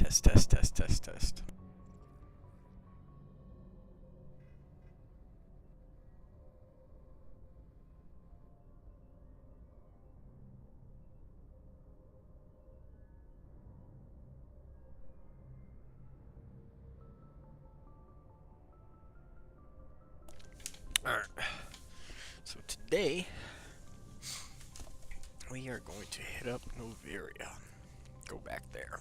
Test, test, test, test, test. Alright. So today, we are going to hit up Noveria. Go back there.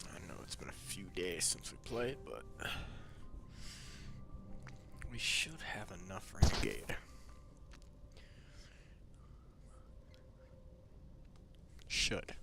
I know it's been a few days since we played, but we should have enough renegade. Should.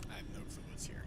I have no clue what's here.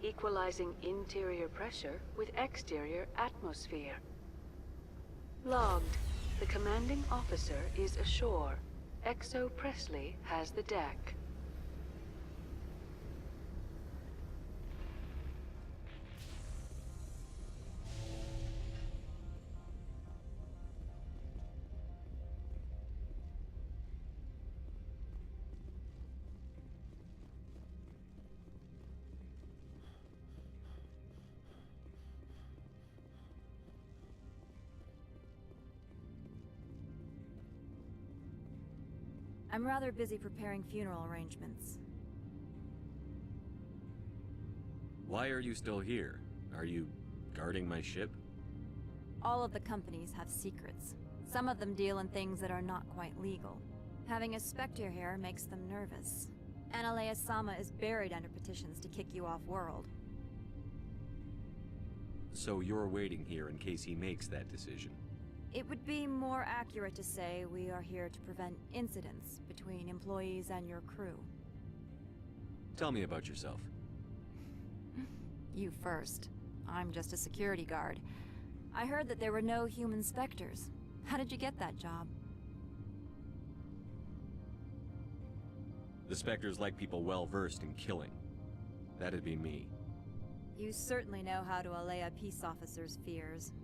Equalizing interior pressure with exterior atmosphere. Logged. The commanding officer is ashore. Exo Presley has the deck. I'm rather busy preparing funeral arrangements. Why are you still here? Are you guarding my ship? All of the companies have secrets. Some of them deal in things that are not quite legal. Having a Spectre here makes them nervous. Analea-sama is buried under petitions to kick you off-world. So you're waiting here in case he makes that decision? It would be more accurate to say we are here to prevent incidents between employees and your crew. Tell me about yourself. You first. I'm just a security guard. I heard that there were no human Spectres. How did you get that job? The Spectres like people well-versed in killing. That'd be me. You certainly know how to allay a peace officer's fears.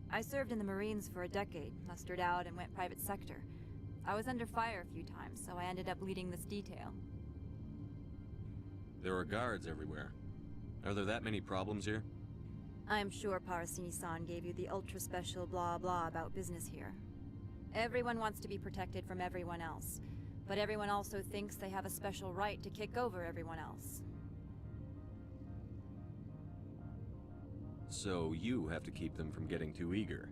I served in the Marines for a decade, mustered out and went private sector. I was under fire a few times, so I ended up leading this detail. There are guards everywhere. Are there that many problems here? I'm sure Parasini-san gave you the ultra-special blah-blah about business here. Everyone wants to be protected from everyone else, but everyone also thinks they have a special right to kick over everyone else. So you have to keep them from getting too eager.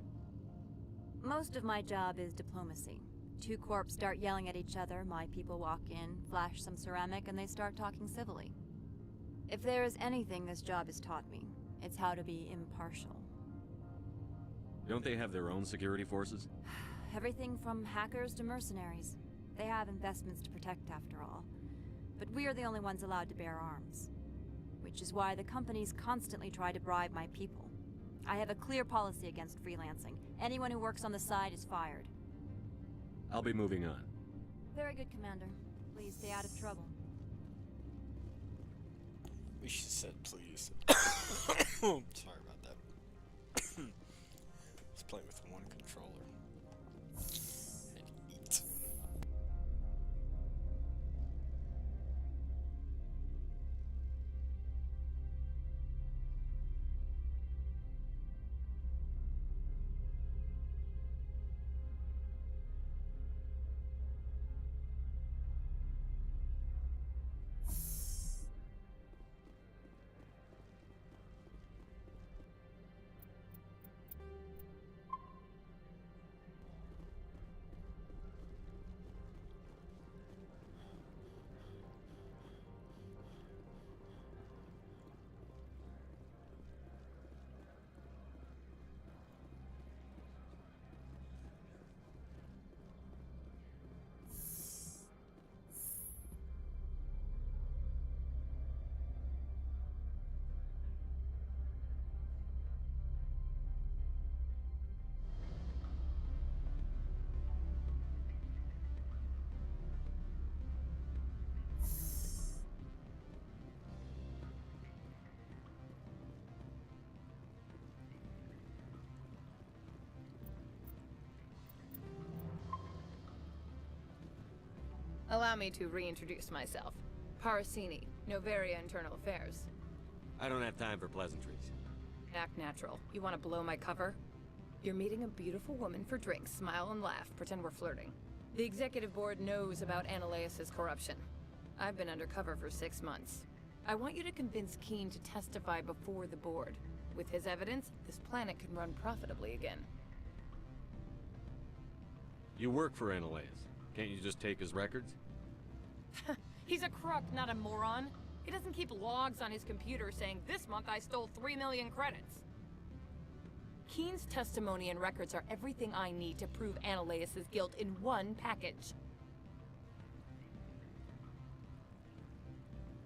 Most of my job is diplomacy. Two corps start yelling at each other, my people walk in, flash some ceramic, and they start talking civilly. If there is anything this job has taught me, it's how to be impartial. Don't they have their own security forces? Everything from hackers to mercenaries. They have investments to protect after all. But we are the only ones allowed to bear arms. Which is why the companies constantly try to bribe my people. I have a clear policy against freelancing. Anyone who works on the side is fired. I'll be moving on. Very good, Commander. Please stay out of trouble. We should said please. Sorry about that. I was playing with one controller. And eat. Allow me to reintroduce myself. Parasini, Noveria Internal Affairs. I don't have time for pleasantries. Act natural. You want to blow my cover? You're meeting a beautiful woman for drinks, smile and laugh, pretend we're flirting. The executive board knows about Ananias' corruption. I've been undercover for 6 months. I want you to convince Keen to testify before the board. With his evidence, this planet can run profitably again. You work for Ananias. Can't you just take his records? He's a crook, not a moron. He doesn't keep logs on his computer saying, this month I stole 3 million credits. Keen's testimony and records are everything I need to prove Ananias' guilt in one package.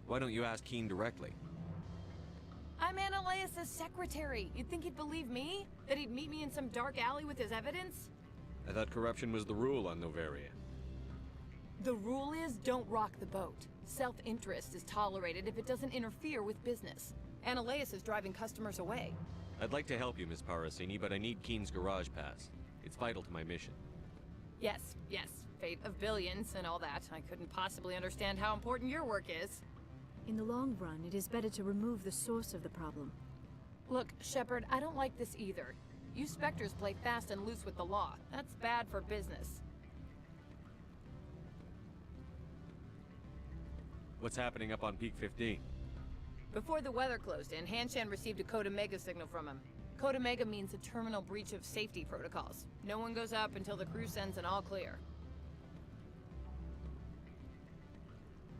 Why don't you ask Keen directly? I'm Ananias' secretary. You'd think he'd believe me? That he'd meet me in some dark alley with his evidence? I thought corruption was the rule on Noveria. The rule is, don't rock the boat. Self-interest is tolerated if it doesn't interfere with business. Ananias is driving customers away. I'd like to help you, Miss Parasini, but I need Keen's garage pass. It's vital to my mission. Yes, fate of billions and all that. I couldn't possibly understand how important your work is. In the long run, it is better to remove the source of the problem. Look, Shepard, I don't like this either. You Spectres play fast and loose with the law. That's bad for business. What's happening up on Peak 15? Before the weather closed in, Hanshan received a Code Omega signal from him. Code Omega means a terminal breach of safety protocols. No one goes up until the crew sends an all clear.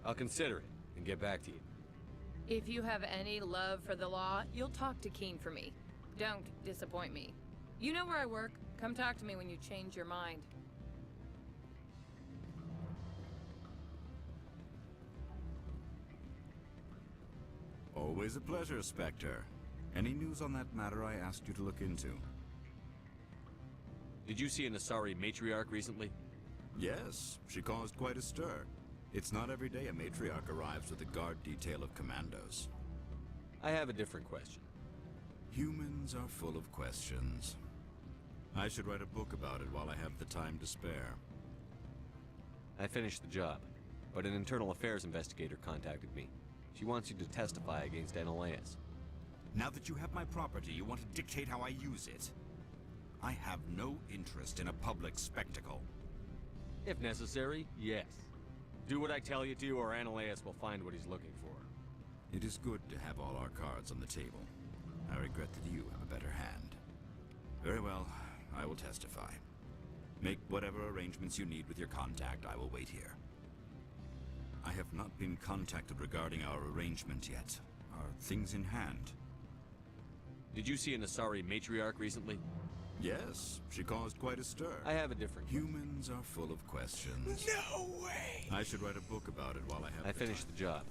I'll consider it and get back to you. If you have any love for the law, you'll talk to Keen for me. Don't disappoint me. You know where I work. Come talk to me when you change your mind. Always a pleasure, Spectre. Any news on that matter I asked you to look into? Did you see an Asari matriarch recently? Yes, she caused quite a stir. It's not every day a matriarch arrives with a guard detail of commandos. I have a different question. Humans are full of questions. I should write a book about it while I have the time to spare. I finished the job, but an internal affairs investigator contacted me. She wants you to testify against Ananias. Now that you have my property, you want to dictate how I use it. I have no interest in a public spectacle. If necessary, yes. Do what I tell you to, or Ananias will find what he's looking for. It is good to have all our cards on the table. I regret that you have a better hand. Very well, I will testify. Make whatever arrangements you need with your contact. I will wait here. I have not been contacted regarding our arrangement yet. Are things in hand? Did you see an Asari matriarch recently? Yes, she caused quite a stir. I have a different question. Humans are full of questions. No way! I should write a book about it while I have I finished the job,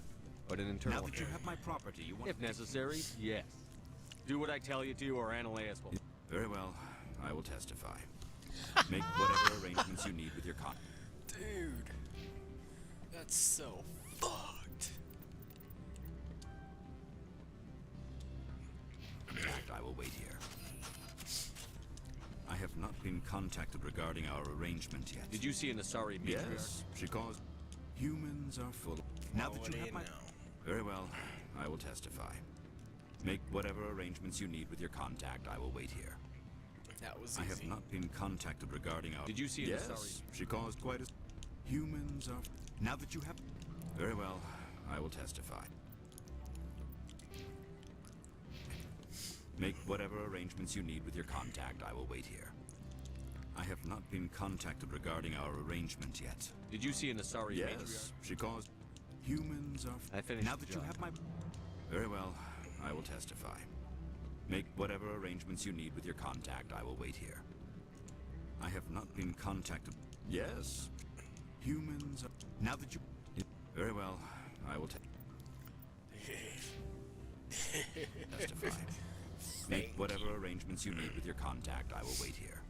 but an internal Now that you affairs. have my property, you want If necessary, yes. Do what I tell you to, or Ananias will... Very well, I will testify. Make whatever arrangements you need with your con... Dude, that's so fucked. I will wait here. I have not been contacted regarding our arrangement yet. Did you see an Asari matriarch? Yes, she caused... Humans are full of... Now that you have my... Very well, I will testify. Make whatever arrangements you need with your contact. I will wait here. That was I easy. have not been contacted regarding our... Did you see an Yes, Asari? she caused quite a... Humans are... Now that you have... Very well, I will testify. Make whatever arrangements you need with your contact. I will wait here. I have not been contacted regarding our arrangement yet. Did you see an Asari Yes, matriarch? she caused... Humans are... I finished Now the that job. you have my... Very well, I will testify. Make whatever arrangements you need with your contact. I will wait here. I have not been contacted... Yes. Humans are... Now that you... Very well, I will testify. Make whatever arrangements you need with your contact. I will wait here.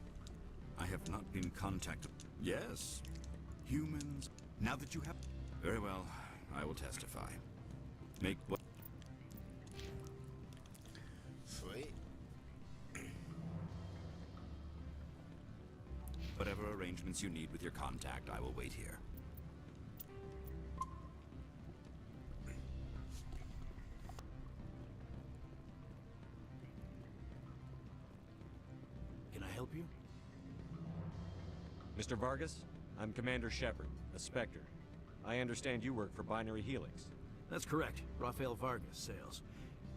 I have not been contacted... Yes. Humans... Now that you have... Very well, I will testify. Make what... Sweet. Whatever arrangements you need with your contact, I will wait here. Mr. Vargas, I'm Commander Shepard, a Spectre. I understand you work for Binary Helix. That's correct. Rafael Vargas, sales.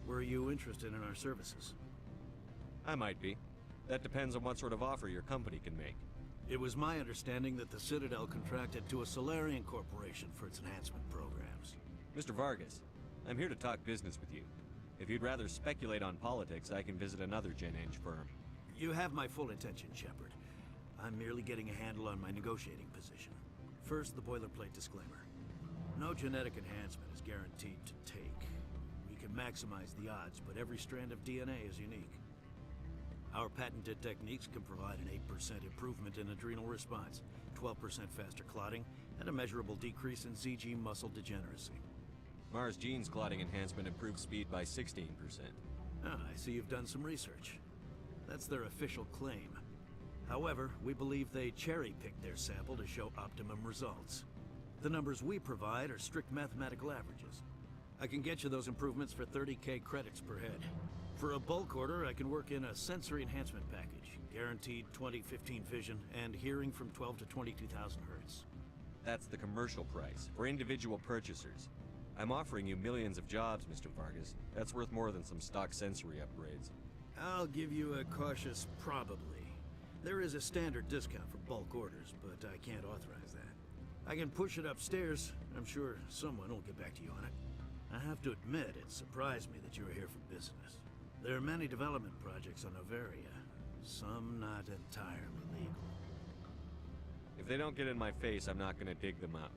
Were you interested in our services? I might be. That depends on what sort of offer your company can make. It was my understanding that the Citadel contracted to a Solarian corporation for its enhancement programs. Mr. Vargas, I'm here to talk business with you. If you'd rather speculate on politics, I can visit another Gen Eng firm. You have my full attention, Shepard. I'm merely getting a handle on my negotiating position. First, the boilerplate disclaimer. No genetic enhancement is guaranteed to take. We can maximize the odds, but every strand of DNA is unique. Our patented techniques can provide an 8% improvement in adrenal response, 12% faster clotting, and a measurable decrease in ZG muscle degeneracy. Mars Gene's clotting enhancement improves speed by 16%. Ah, I see you've done some research. That's their official claim. However, we believe they cherry-picked their sample to show optimum results. The numbers we provide are strict mathematical averages. I can get you those improvements for 30K credits per head. For a bulk order, I can work in a sensory enhancement package, guaranteed 20/15 vision, and hearing from 12 to 22,000 hertz. That's the commercial price, for individual purchasers. I'm offering you millions of jobs, Mr. Vargas. That's worth more than some stock sensory upgrades. I'll give you a cautious probably. There is a standard discount for bulk orders, but I can't authorize that. I can push it upstairs. I'm sure someone will get back to you on it. I have to admit, it surprised me that you were here for business. There are many development projects on Noveria, some not entirely legal. If they don't get in my face, I'm not gonna dig them up.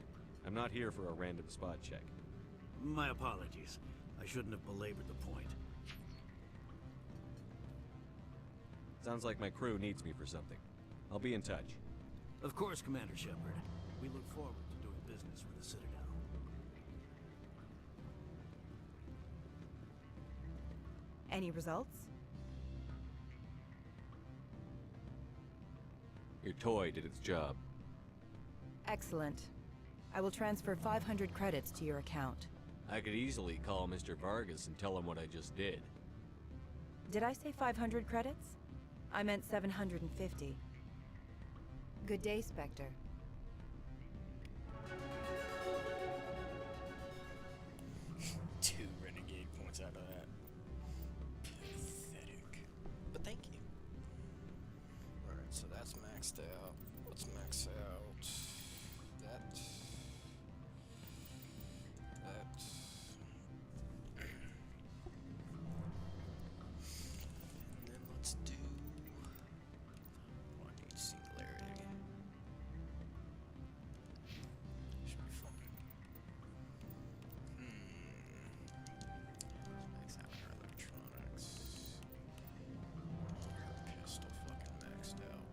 I'm not here for a random spot check. My apologies. I shouldn't have belabored the point. Sounds like my crew needs me for something. I'll be in touch. Of course, Commander Shepard. We look forward to doing business with the Citadel. Any results? Your toy did its job. Excellent. I will transfer 500 credits to your account. I could easily call Mr. Vargas and tell him what I just did. Did I say 500 credits? I meant 750. Good day, Spectre. Two renegade points out of that. Pathetic. But thank you. Alright, so that's maxed out. Let's max out that. And then let's do. Oh, I need singularity again. Should be fun. Max out her electronics. Her pistol fucking maxed out.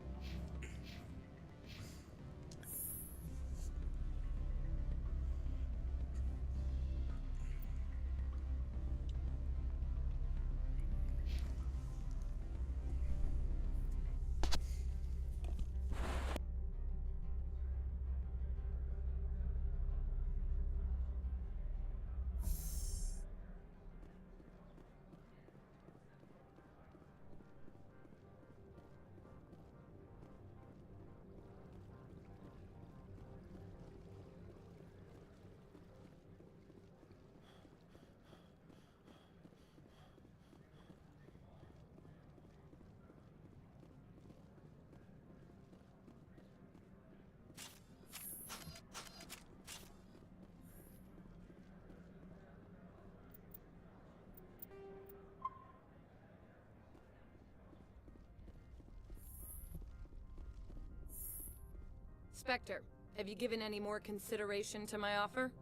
Spectre, have you given any more consideration to my offer?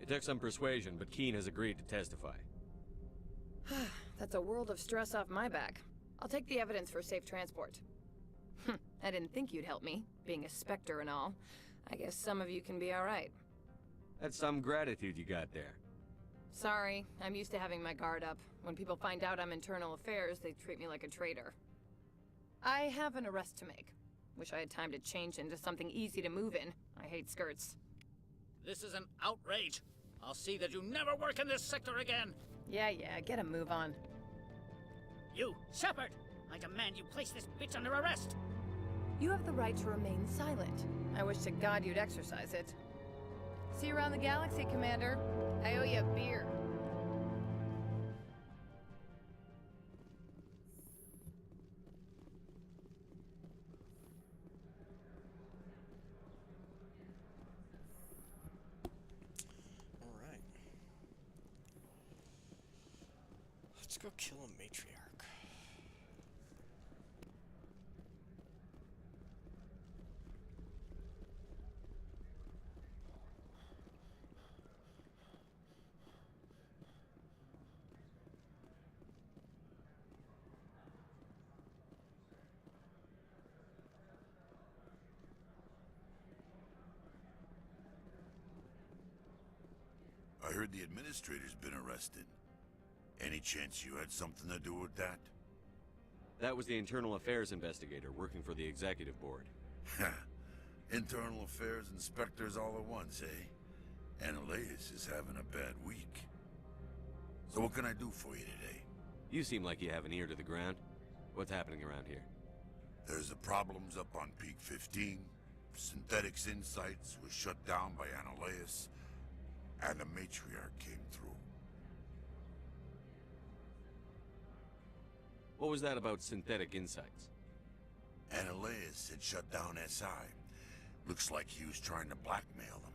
It took some persuasion, but Keen has agreed to testify. That's a world of stress off my back. I'll take the evidence for safe transport. I didn't think you'd help me, being a Spectre and all. I guess some of you can be alright. That's some gratitude you got there. Sorry, I'm used to having my guard up. When people find out I'm internal affairs, they treat me like a traitor. I have an arrest to make. Wish I had time to change into something easy to move in. I hate skirts. This is an outrage. I'll see that you never work in this sector again. Yeah, get a move on. You, Shepard! I demand you place this bitch under arrest! You have the right to remain silent. I wish to God you'd exercise it. See you around the galaxy, Commander. I owe you a beer. Alright. Let's go kill a matriarch. I heard the administrator's been arrested. Any chance you had something to do with that? That was the internal affairs investigator working for the executive board. Internal affairs inspectors all at once, eh? Ananias is having a bad week. So what can I do for you today? You seem like you have an ear to the ground. What's happening around here? There's the problems up on Peak 15. Synthetics Insights was shut down by Ananias, and the matriarch came through. What was that about Synthetic Insights? Ananias had shut down SI. Looks like he was trying to blackmail them.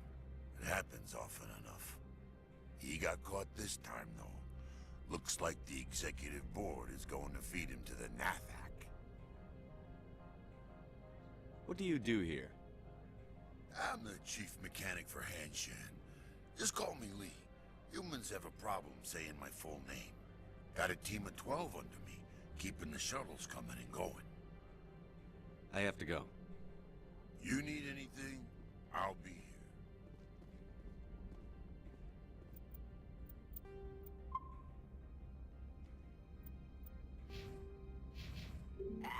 It happens often enough. He got caught this time, though. Looks like the executive board is going to feed him to the Nathak. What do you do here? I'm the chief mechanic for Hanshan. Just call me Lee. Humans have a problem saying my full name. Got a team of 12 under me, keeping the shuttles coming and going. I have to go. You need anything, I'll be here.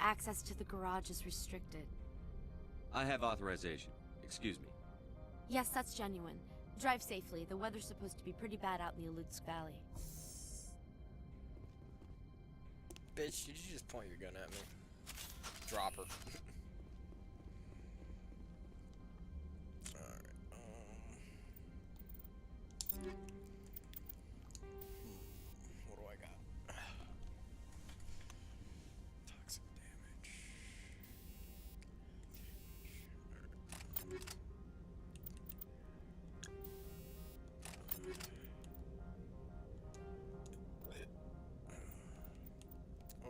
Access to the garage is restricted. I have authorization. Excuse me. Yes, that's genuine. Drive safely. The weather's supposed to be pretty bad out in the Alutsk Valley. Bitch, did you just point your gun at me? Drop her. Alright, what do I got? Toxic damage. Oh.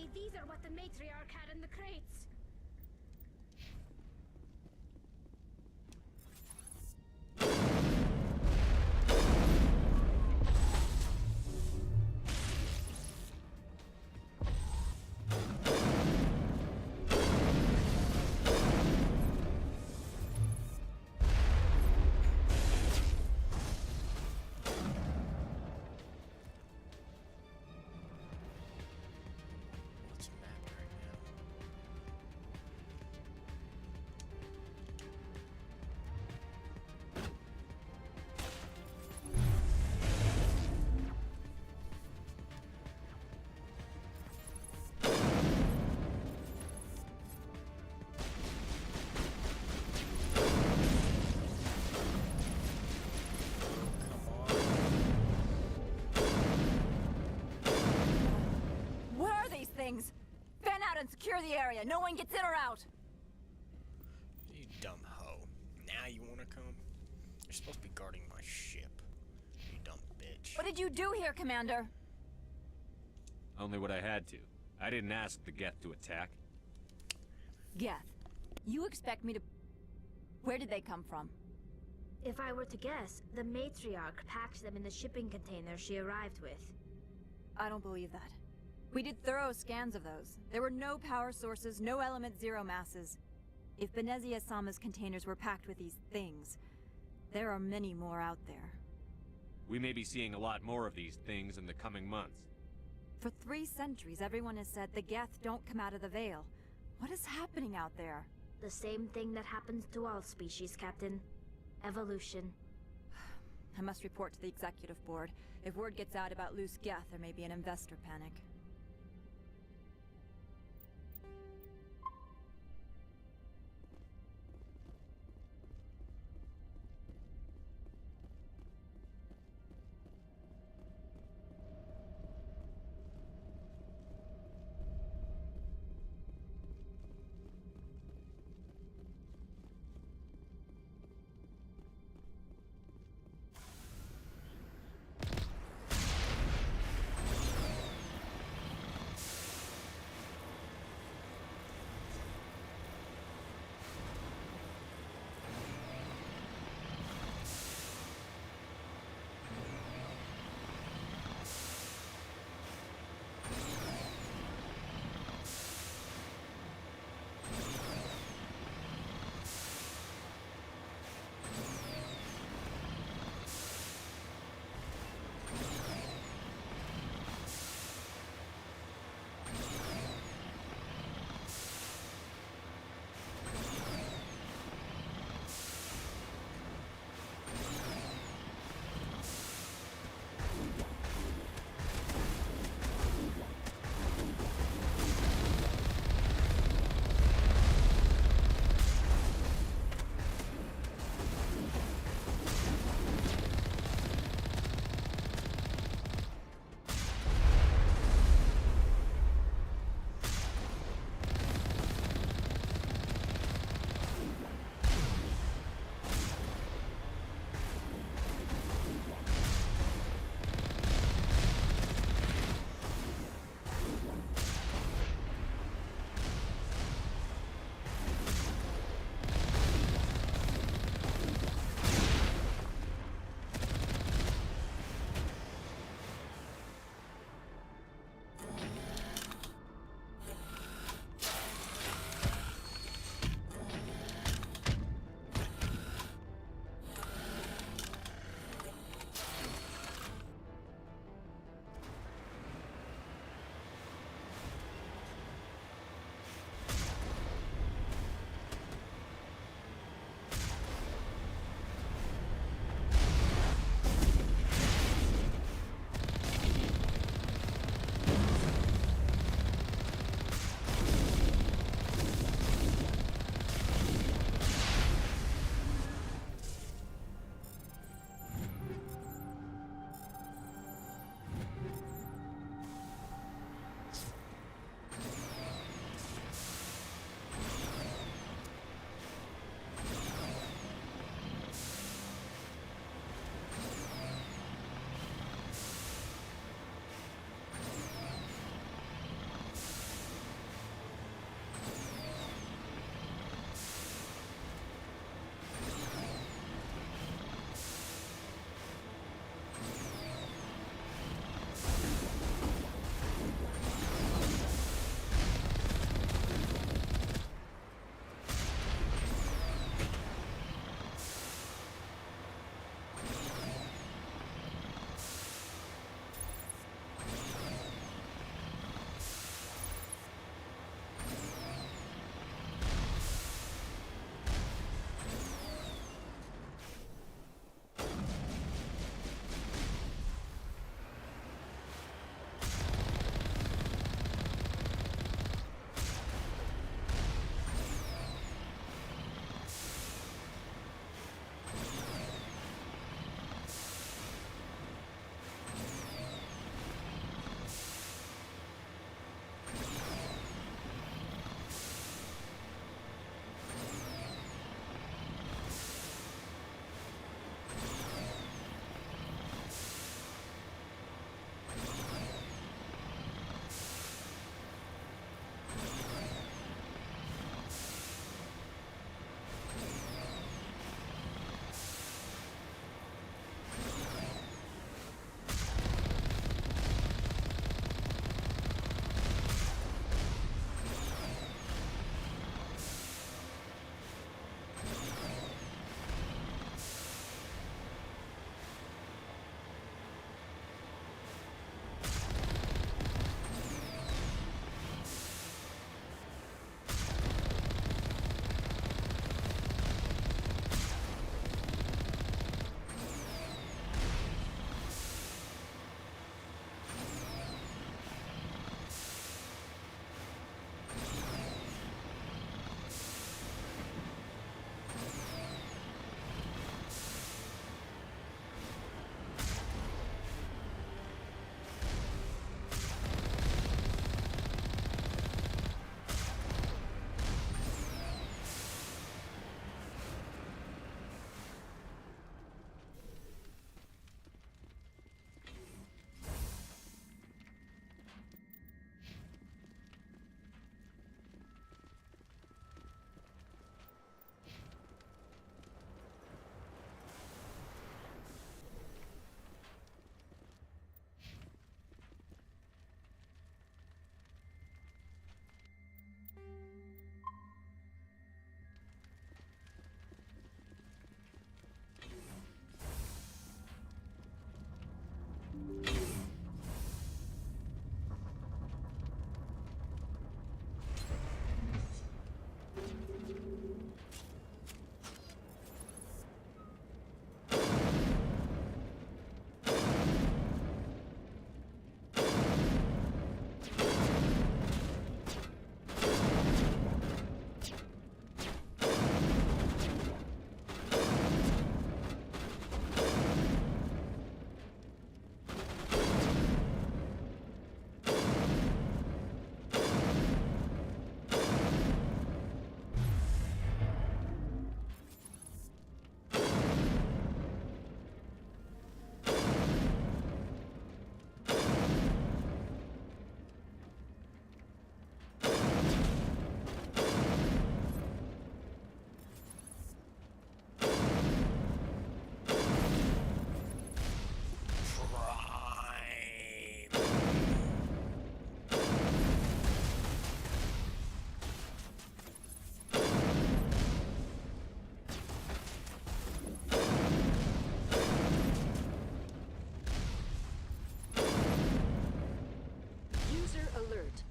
Maybe these are what the matriarch had in the crates. Let's map right now. What are these things? Fan out and secure the area. No one gets in or out. You dumb hoe. Now you wanna come? You're supposed to be guarding my ship. You dumb bitch. What did you do here, Commander? Only what I had to. I didn't ask the Geth to attack. Geth, you expect me to... Where did they come from? If I were to guess, the matriarch packed them in the shipping container she arrived with. I don't believe that. We did thorough scans of those. There were no power sources, no element zero masses. If Benezia-sama's containers were packed with these things, there are many more out there. We may be seeing a lot more of these things in the coming months. For 3 centuries, everyone has said the Geth don't come out of the Veil. What is happening out there? The same thing that happens to all species, Captain. Evolution. I must report to the Executive Board. If word gets out about loose Geth, there may be an investor panic.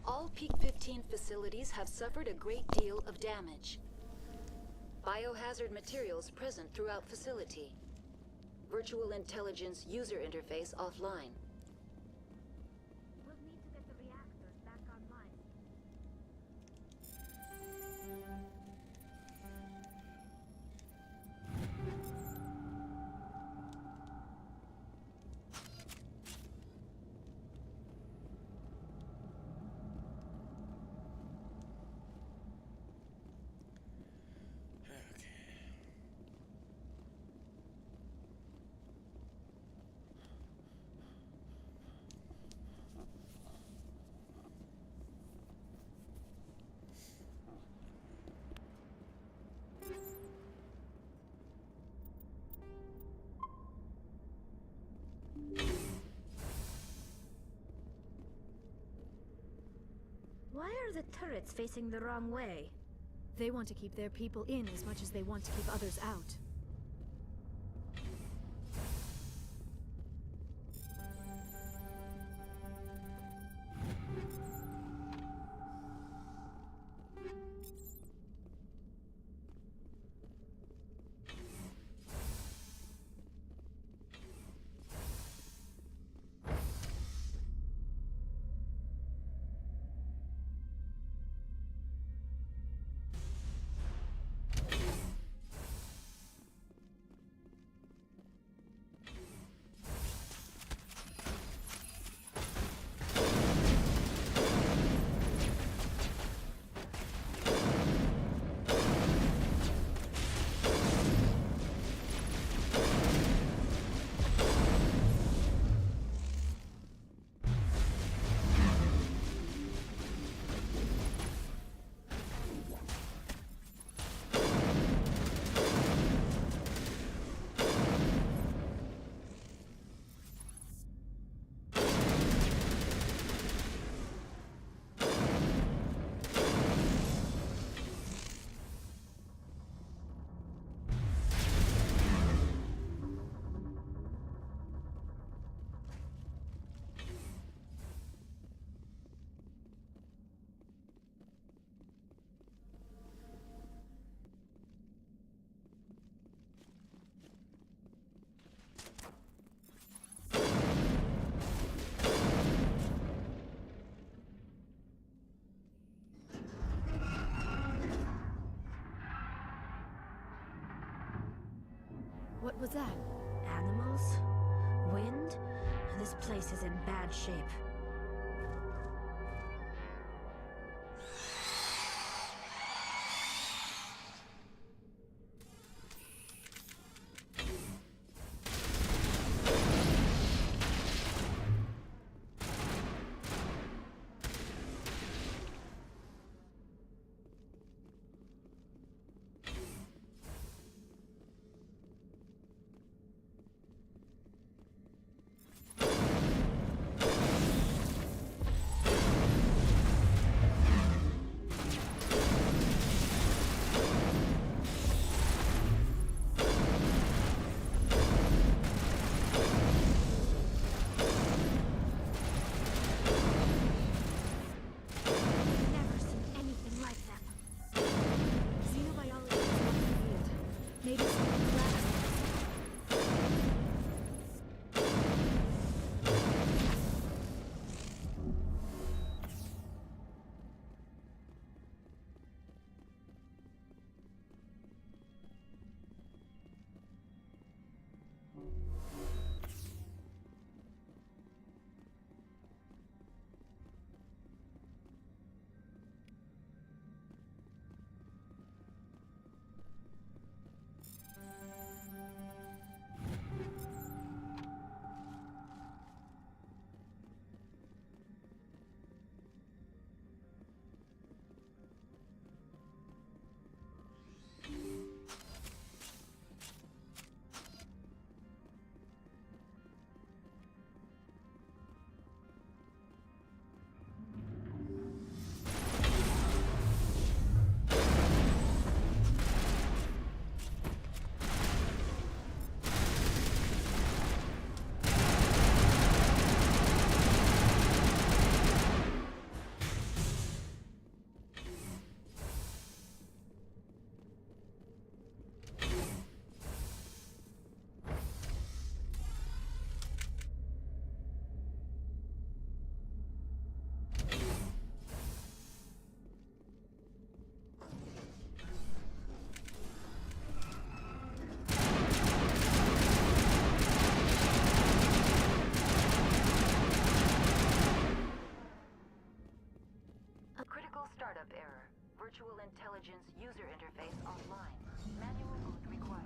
All Peak 15 facilities have suffered a great deal of damage. Biohazard materials present throughout facility. Virtual intelligence user interface offline. We'll need to get the reactors back online. Why are the turrets facing the wrong way? They want to keep their people in as much as they want to keep others out. What was that? Animals? Wind? This place is in bad shape. Startup error. Virtual intelligence user interface offline. Manual mode required.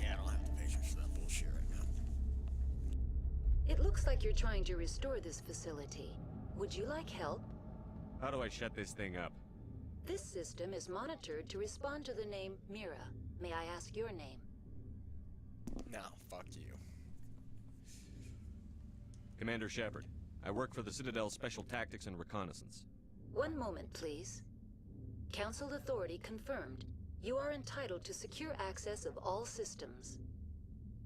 Yeah, I don't have the patience for that bullshit right now. It looks like you're trying to restore this facility. Would you like help? How do I shut this thing up? This system is monitored to respond to the name Mira. May I ask your name? No, fuck you. Commander Shepard. I work for the Citadel Special Tactics and Reconnaissance. One moment, please. Council authority confirmed. You are entitled to secure access of all systems.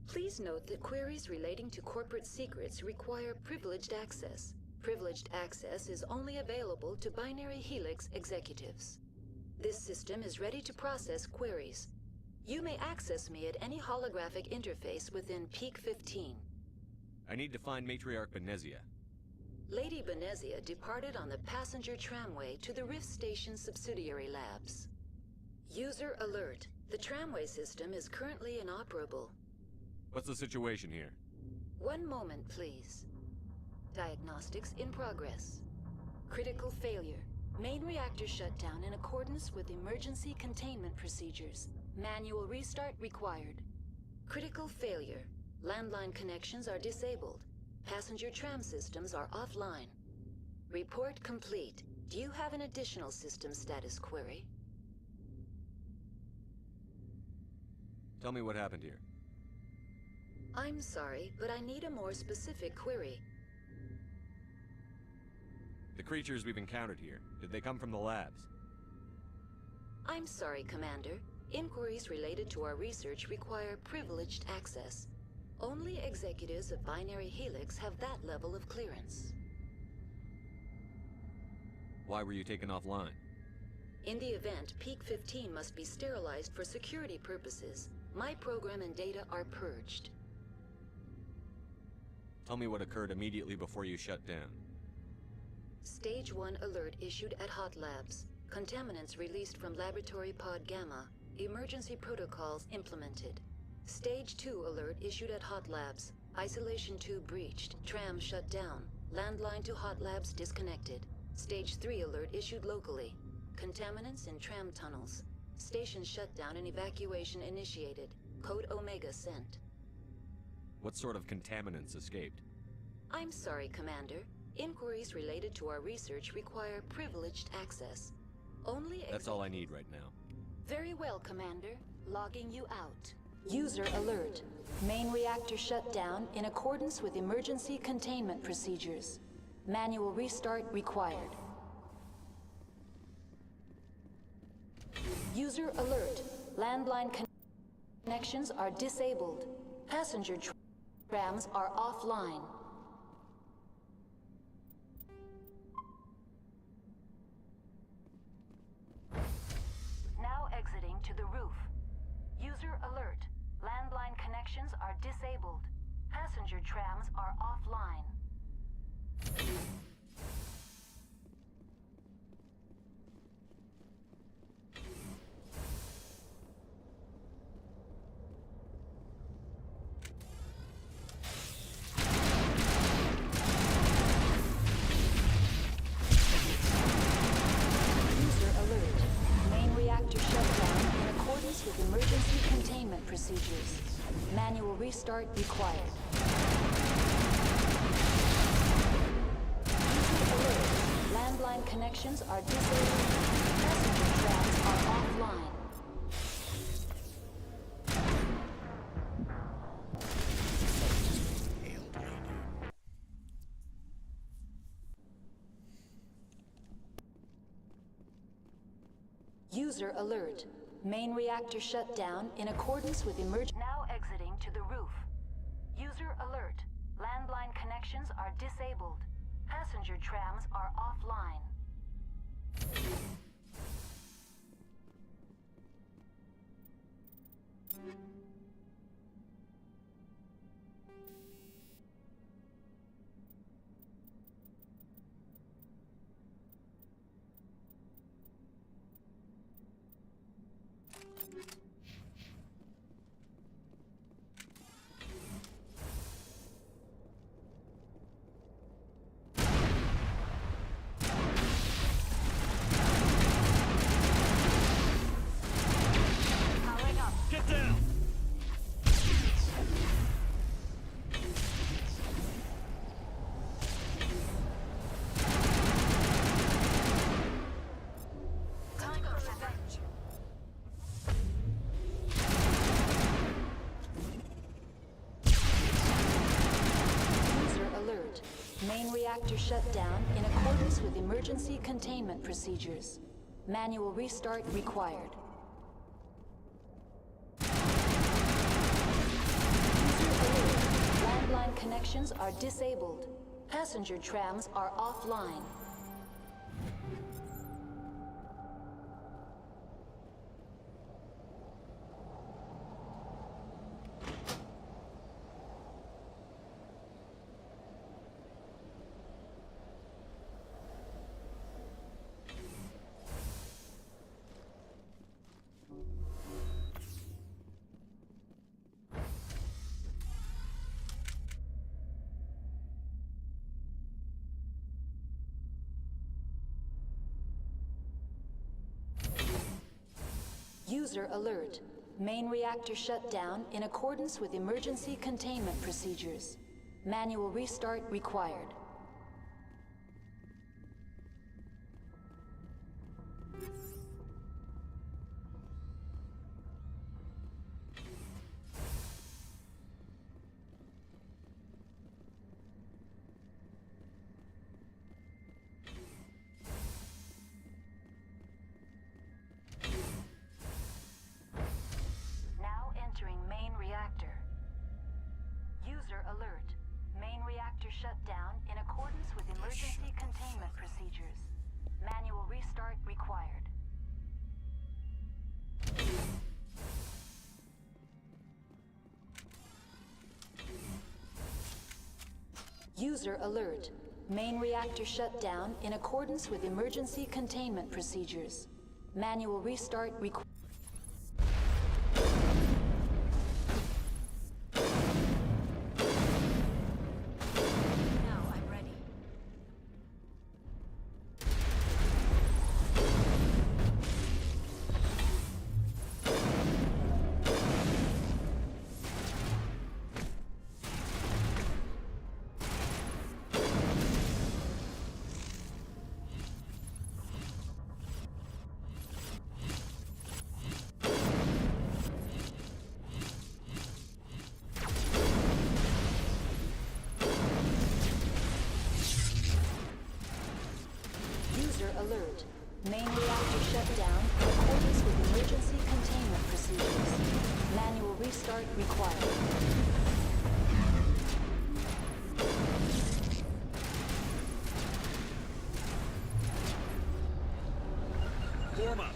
Please note that queries relating to corporate secrets require privileged access. Privileged access is only available to Binary Helix executives. This system is ready to process queries. You may access me at any holographic interface within Peak 15. I need to find Matriarch Benezia. Lady Benezia departed on the passenger tramway to the Rift Station subsidiary labs. User alert. The tramway system is currently inoperable. What's the situation here? One moment, please. Diagnostics in progress. Critical failure. Main reactor shut down in accordance with emergency containment procedures. Manual restart required. Critical failure. Landline connections are disabled. Passenger tram systems are offline. Report complete. Do you have an additional system status query? Tell me what happened here. I'm sorry, but I need a more specific query. The creatures we've encountered here, did they come from the labs? I'm sorry, Commander. Inquiries related to our research require privileged access. Only executives of Binary Helix have that level of clearance. Why were you taken offline? In the event, Peak 15 must be sterilized for security purposes. My program and data are purged. Tell me what occurred immediately before you shut down. Stage 1 alert issued at Hot Labs. Contaminants released from Laboratory Pod Gamma. Emergency protocols implemented. Stage 2 alert issued at Hot Labs. Isolation tube breached. Tram shut down. Landline to Hot Labs disconnected. Stage 3 alert issued locally. Contaminants in tram tunnels. Station shutdown and evacuation initiated. Code Omega sent. What sort of contaminants escaped? I'm sorry, Commander. Inquiries related to our research require privileged access. Only That's all I need right now. Very well, Commander. Logging you out. User alert. Main reactor shut down in accordance with emergency containment procedures. Manual restart required. User alert. Landline connections are disabled. Passenger trams are offline. Now exit restart required. Landline connections are disabled. Passenger trams are offline. User alert. Main reactor shut down in accordance with Now exiting to the roof. User alert. Landline connections are disabled. Passenger trams are offline. Main reactor shut down in accordance with emergency containment procedures. Manual restart required. Landline connections are disabled. Passenger trams are offline. User alert. Main reactor shut down in accordance with emergency containment procedures. Manual restart required. Main reactor. User alert. Main reactor shut down in accordance with emergency containment procedures. Manual restart required. User alert. Main reactor shut down in accordance with emergency containment procedures. Manual restart required. Alert. Main reactor shut down in accordance with emergency containment procedures. Manual restart required. Warm up.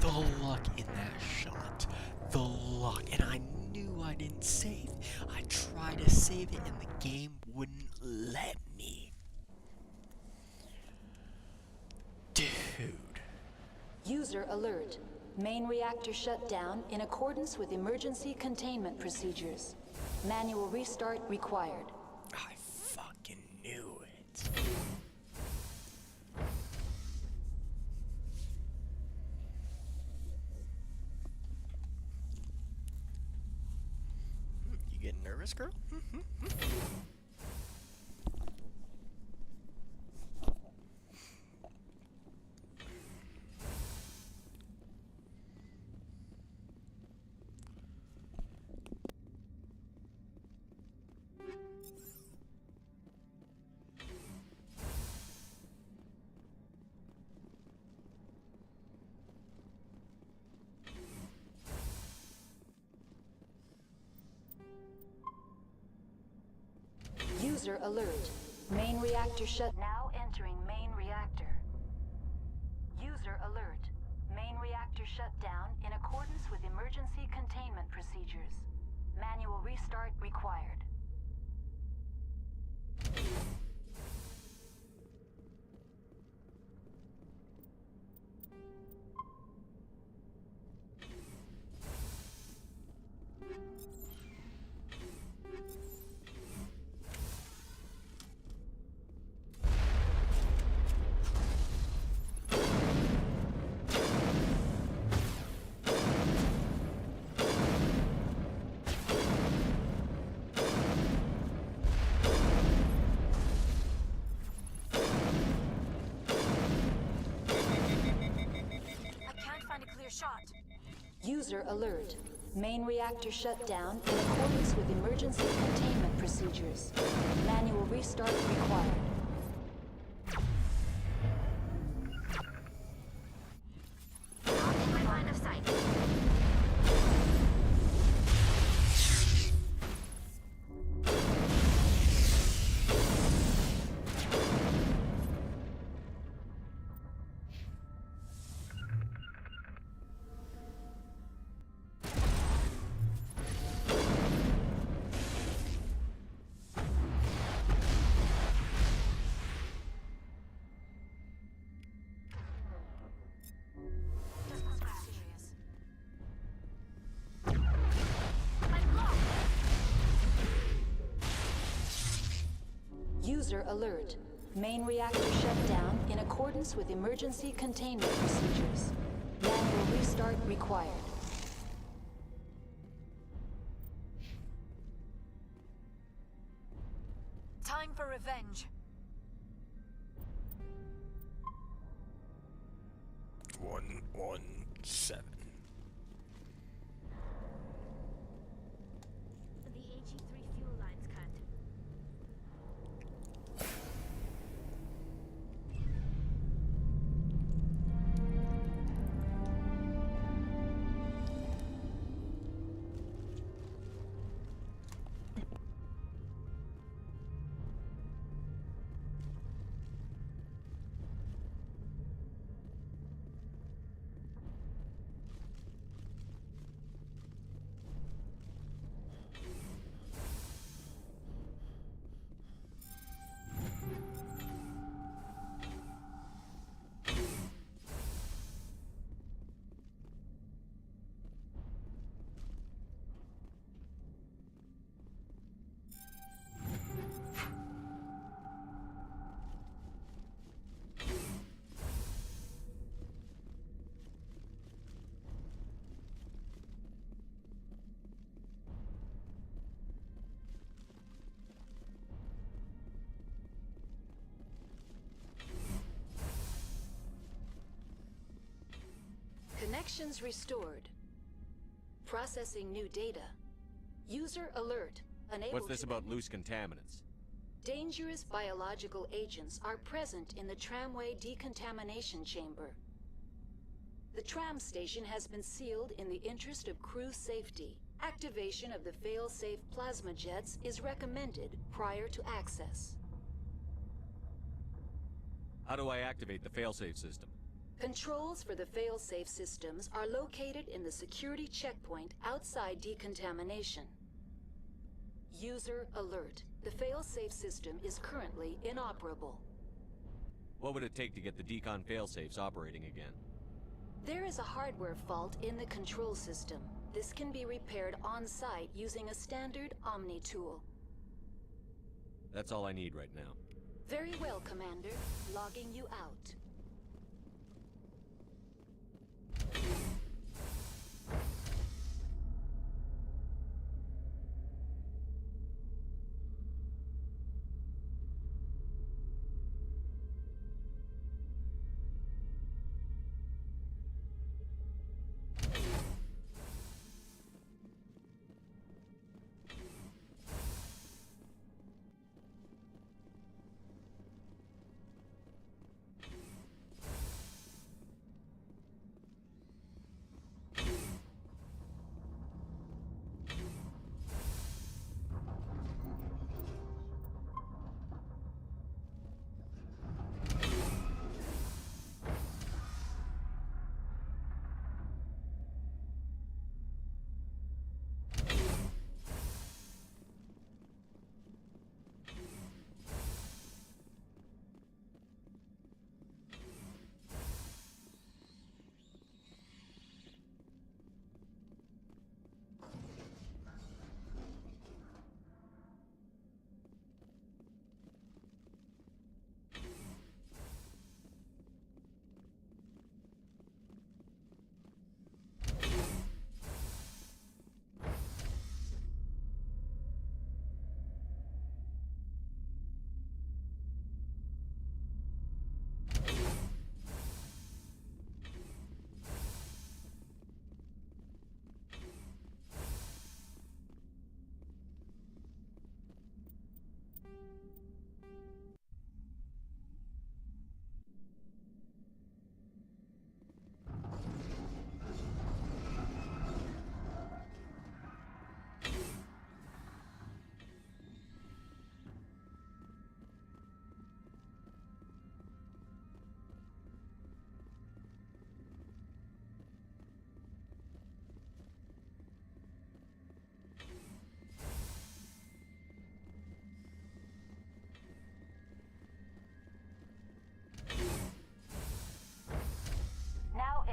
The luck in that shot. the lock, and I knew I didn't save. I tried to save it, and the game wouldn't let me. Dude. User alert. Main reactor shut down in accordance with emergency containment procedures. Manual restart required. I fucking knew it. You getting nervous, girl? User alert. Main reactor shut. Now entering main reactor. User alert. Main reactor shut down in accordance with emergency containment procedures. Manual restart required. Shot. User alert. Main reactor shut down in accordance with emergency containment procedures. Manual restart required. Not in my line of sight. User alert. Main reactor shut down in accordance with emergency containment procedures. Manual restart required. Time for revenge. 117. The HE3 fuel line's cut. Connections restored. Processing new data. User alert. Unable What's this to about loose contaminants? Dangerous biological agents are present in the tramway decontamination chamber. The tram station has been sealed in the interest of crew safety. Activation of the fail-safe plasma jets is recommended prior to access. How do I activate the failsafe system? Controls for the failsafe systems are located in the security checkpoint outside decontamination. User alert. The failsafe system is currently inoperable. What would it take to get the decon failsafes operating again? There is a hardware fault in the control system. This can be repaired on-site using a standard Omni tool. That's all I need right now. Very well, Commander. Logging you out.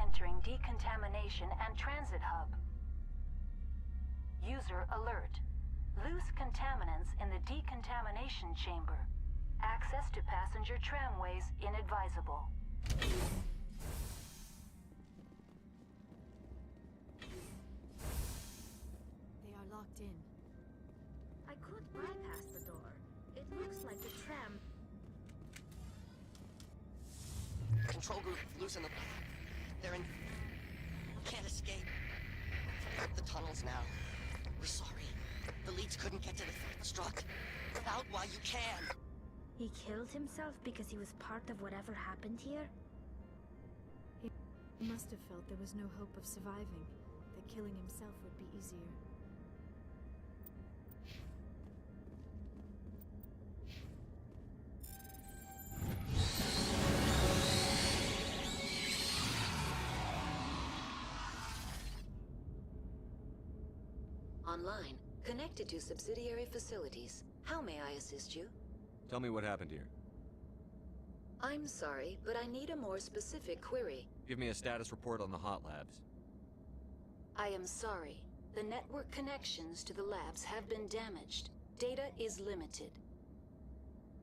Entering decontamination and transit hub. User alert. Loose contaminants in the decontamination chamber. Access to passenger tramways inadvisable. They are locked in. I could bypass the door. It looks like the tram. Control group, loosen the... They're in... Can't escape. Up the tunnels now. We're sorry. The leads couldn't get to the struck. Get out while you can. He killed himself because he was part of whatever happened here? He must have felt there was no hope of surviving, that killing himself would be easier. Online, connected to subsidiary facilities. How may I assist you? Tell me what happened here. I'm sorry, but I need a more specific query. Give me a status report on the hot labs. I am sorry. The network connections to the labs have been damaged. Data is limited.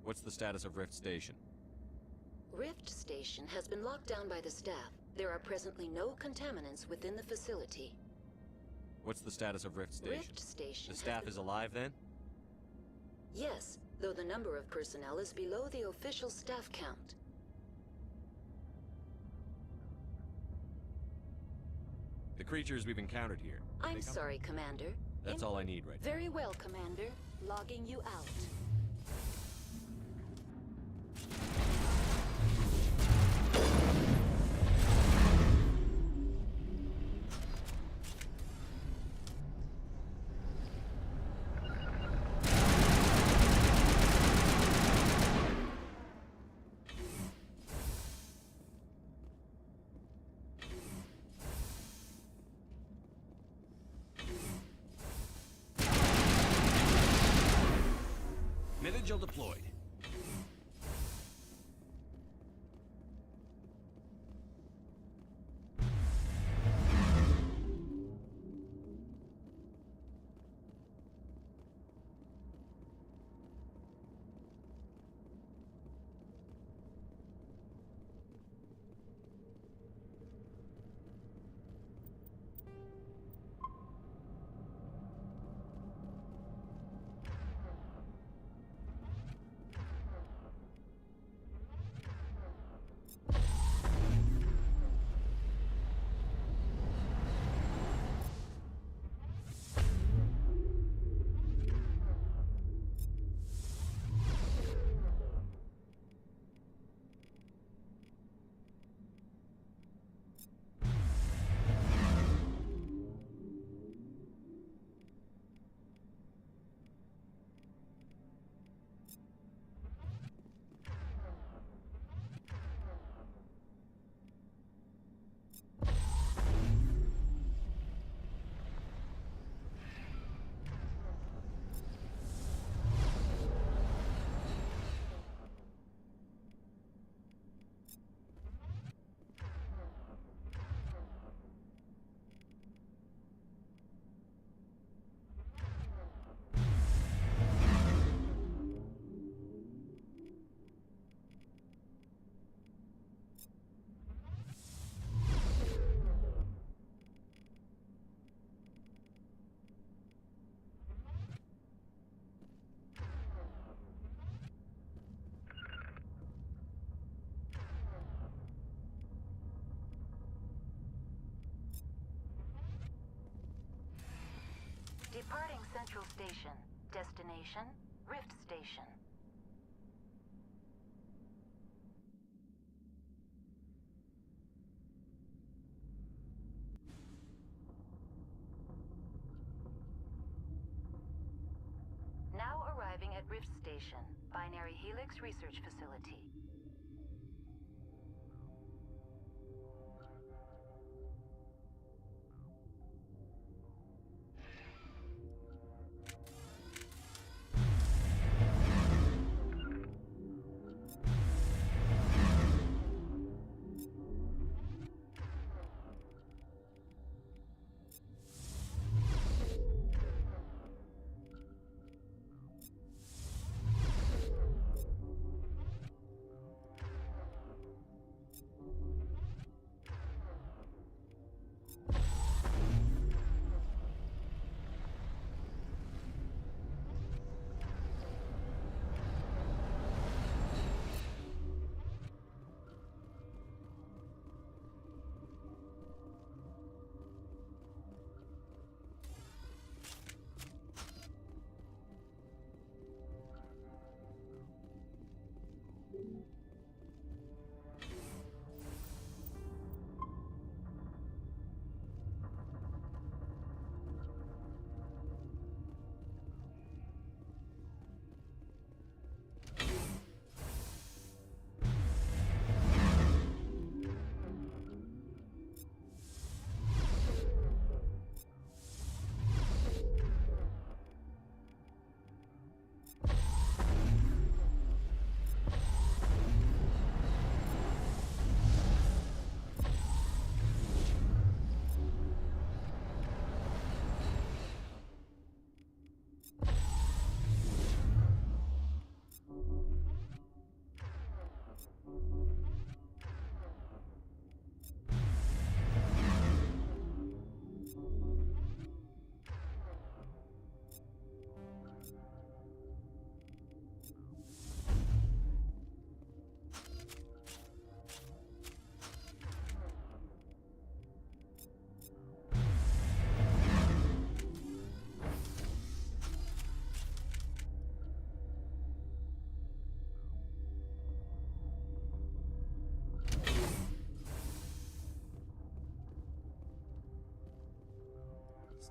What's the status of Rift Station? Rift Station has been locked down by the staff. There are presently no contaminants within the facility. What's the status of Rift Station? Rift Station. The staff is alive then? Yes, though the number of personnel is below the official staff count. The creatures we've encountered here. I'm sorry, Commander. That's all I need right now. Very well, Commander. Logging you out. Angel deployed. Departing Central Station. Destination, Rift Station. Now arriving at Rift Station, Binary Helix Research Facility.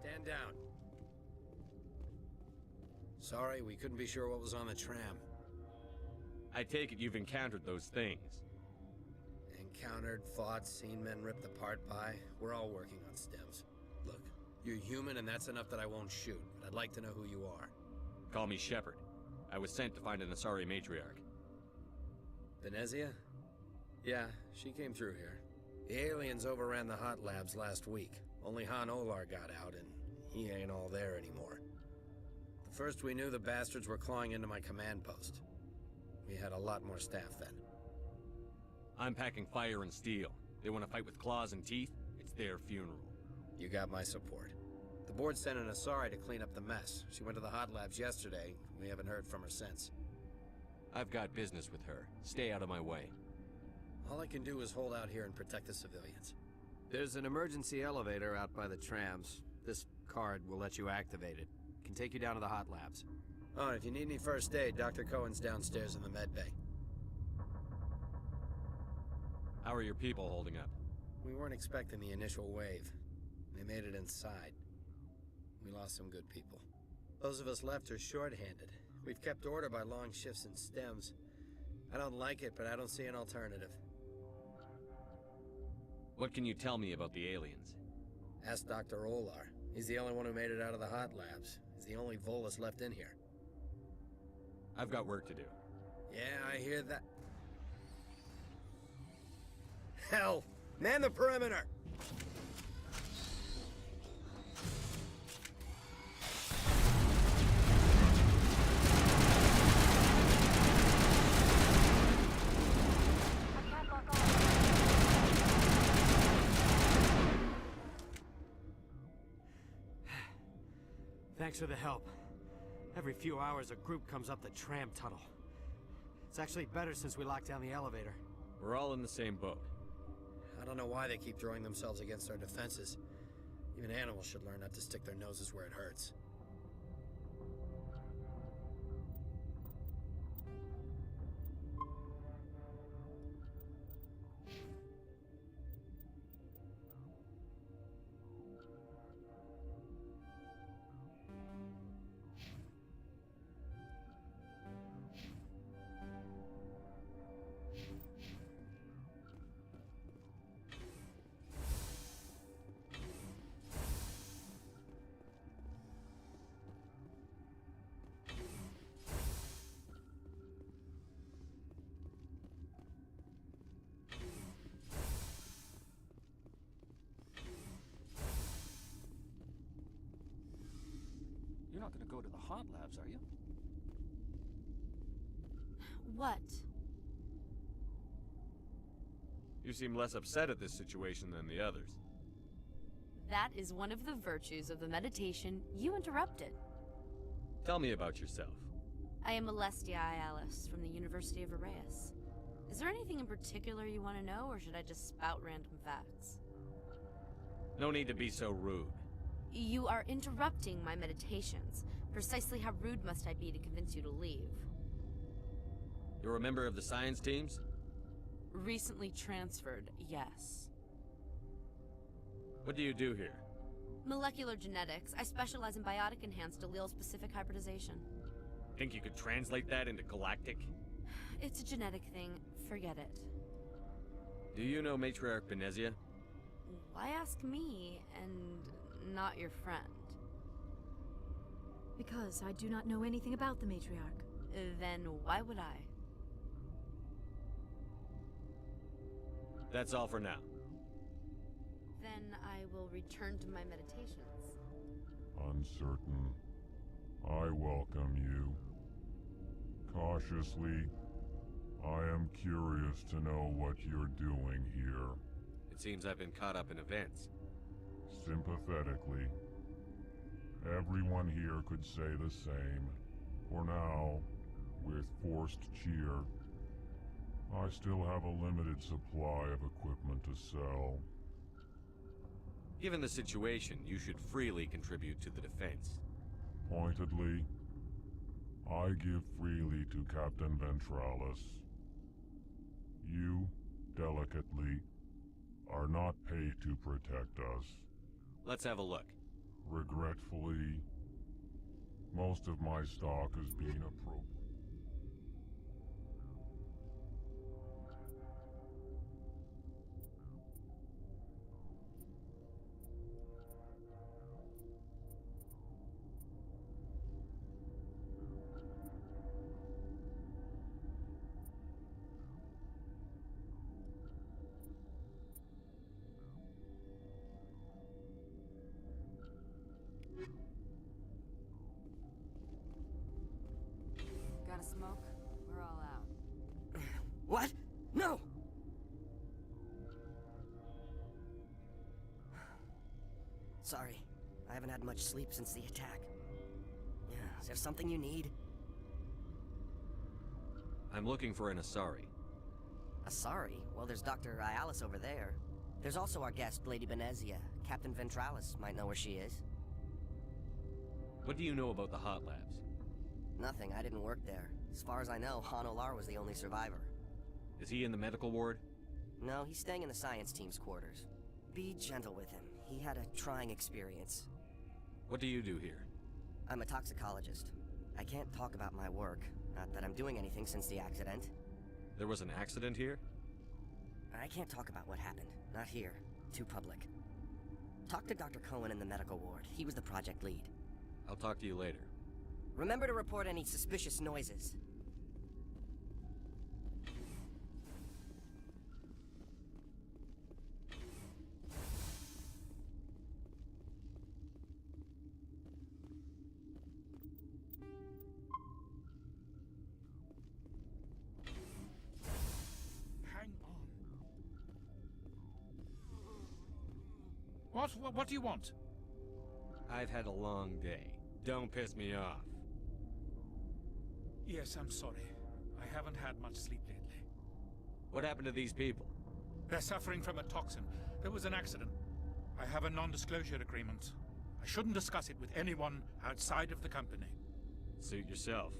Stand down. Sorry, we couldn't be sure what was on the tram. I take it you've encountered those things. Encountered, fought, seen men ripped apart by. We're all working on stems. Look, you're human and that's enough that I won't shoot, but I'd like to know who you are. Call me Shepard. I was sent to find an Asari matriarch. Venezia? Yeah, she came through here. The aliens overran the hot labs last week. Only Han Olar got out, and he ain't all there anymore. The first we knew, the bastards were clawing into my command post. We had a lot more staff then. I'm packing fire and steel. They want to fight with claws and teeth? It's their funeral. You got my support. The board sent an Asari to clean up the mess. She went to the hot labs yesterday. We haven't heard from her since. I've got business with her. Stay out of my way. All I can do is hold out here and protect the civilians. There's an emergency elevator out by the trams. This card will let you activate it. Can take you down to the hot labs. Oh, and if you need any first aid, Dr. Cohen's downstairs in the med bay. How are your people holding up? We weren't expecting the initial wave. They made it inside. We lost some good people. Those of us left are short-handed. We've kept order by long shifts and stems. I don't like it, but I don't see an alternative. What can you tell me about the aliens? Ask Dr. Olar. He's the only one who made it out of the hot labs. He's the only Volus left in here. I've got work to do. Yeah, I hear that. Hell! Man the perimeter! Thanks for the help. Every few hours a group comes up the tram tunnel. It's actually better since we locked down the elevator. We're all in the same boat. I don't know why they keep throwing themselves against our defenses. Even animals should learn not to stick their noses where it hurts. You're not gonna go to the hot labs, are you? What? You seem less upset at this situation than the others. That is one of the virtues of the meditation you interrupted. Tell me about yourself. I am Alestia Alice from the University of Arraeus. Is there anything in particular you want to know, or should I just spout random facts? No need to be so rude. You are interrupting my meditations. Precisely how rude must I be to convince you to leave? You're a member of the science teams? Recently transferred, yes. What do you do here? Molecular genetics. I specialize in biotic-enhanced allele-specific hybridization. Think you could translate that into galactic? It's a genetic thing. Forget it. Do you know Matriarch Venezia? Why ask me, and not your friend? Because I do not know anything about the matriarch. Then why would I? That's all for now. Then I will return to my meditations. Uncertain. I welcome you. Cautiously, I am curious to know what you're doing here. It seems I've been caught up in events. Sympathetically. Everyone here could say the same. For now, with forced cheer, I still have a limited supply of equipment to sell. Given the situation, you should freely contribute to the defense. Pointedly, I give freely to Captain Ventralis. You, delicately, are not paid to protect us. Let's have a look. Regretfully, most of my stock has been appropriated. Sorry. I haven't had much sleep since the attack. Yeah, is there something you need? I'm looking for an Asari. Asari? Well, there's Dr. Ayalis over there. There's also our guest, Lady Benezia. Captain Ventralis might know where she is. What do you know about the Hot Labs? Nothing, I didn't work there. As far as I know, Han Olar was the only survivor. Is he in the medical ward? No, he's staying in the science team's quarters. Be gentle with him. He had a trying experience. What do you do here? I'm a toxicologist. I can't talk about my work. Not that I'm doing anything since the accident. There was an accident here? I can't talk about what happened. Not here. Too public. Talk to Dr. Cohen in the medical ward. He was the project lead. I'll talk to you later. Remember to report any suspicious noises. What do you want? I've had a long day. Don't piss me off. Yes, I'm sorry. I haven't had much sleep lately. What happened to these people? They're suffering from a toxin. There was an accident. I have a non-disclosure agreement. I shouldn't discuss it with anyone outside of the company. Suit yourself.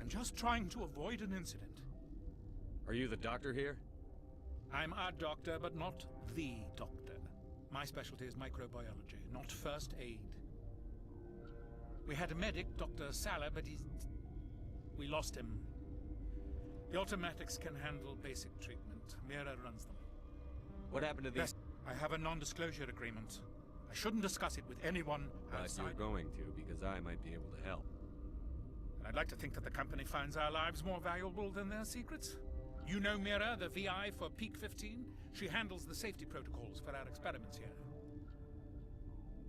I'm just trying to avoid an incident. Are you the doctor here? I'm a doctor, but not the doctor. My specialty is microbiology, not first aid. We had a medic, Dr. Salah, but we lost him. The automatics can handle basic treatment. Mira runs them. What happened to these? I have a non-disclosure agreement. I shouldn't discuss it with anyone outside. But you're going to, because I might be able to help. And I'd like to think that the company finds our lives more valuable than their secrets. You know Mira, the VI for Peak 15? She handles the safety protocols for our experiments here.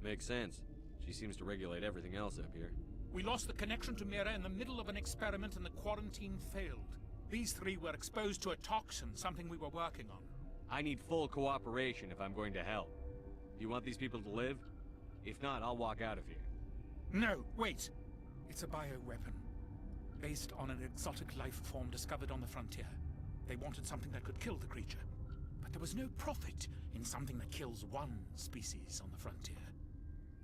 Makes sense. She seems to regulate everything else up here. We lost the connection to Mira in the middle of an experiment and the quarantine failed. These three were exposed to a toxin, something we were working on. I need full cooperation if I'm going to help. Do you want these people to live? If not, I'll walk out of here. No, wait. It's a bioweapon. Based on an exotic life form discovered on the frontier. They wanted something that could kill the creature. But there was no profit in something that kills one species on the frontier.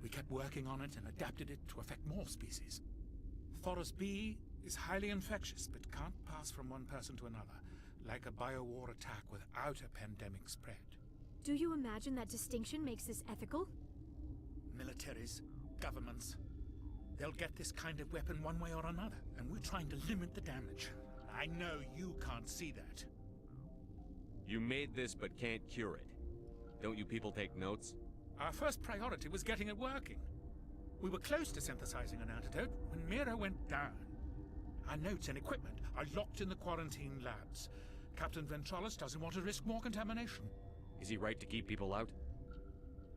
We kept working on it and adapted it to affect more species. Thoros B is highly infectious, but can't pass from one person to another, like a biowar attack without a pandemic spread. Do you imagine that distinction makes this ethical? Militaries, governments, they'll get this kind of weapon one way or another, and we're trying to limit the damage. I know you can't see that. You made this but can't cure it. Don't you people take notes? Our first priority was getting it working. We were close to synthesizing an antidote when Mira went down. Our notes and equipment are locked in the quarantine labs. Captain Ventralis doesn't want to risk more contamination. Is he right to keep people out?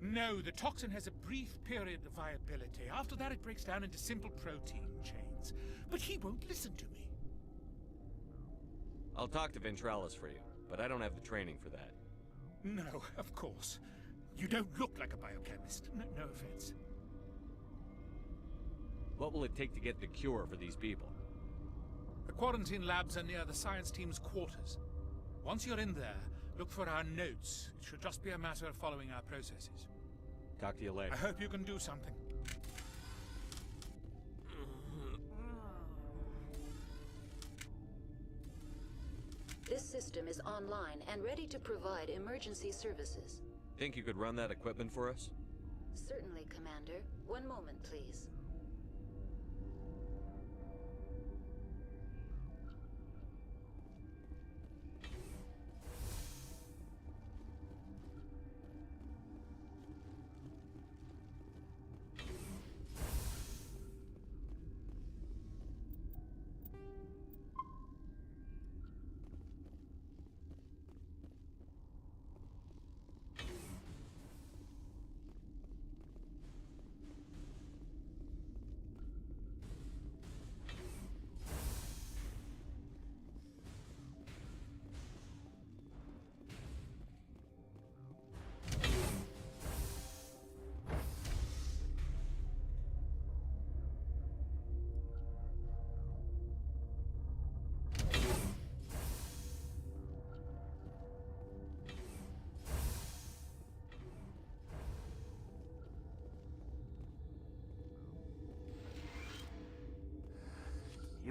No, the toxin has a brief period of viability. After that it breaks down into simple protein chains. But he won't listen to me. I'll talk to Ventralis for you, but I don't have the training for that. No, of course. You don't look like a biochemist. No offense. What will it take to get the cure for these people? The quarantine labs are near the science team's quarters. Once you're in there, look for our notes. It should just be a matter of following our processes. Talk to you later. I hope you can do something. This system is online and ready to provide emergency services. Think you could run that equipment for us? Certainly, Commander. One moment, please.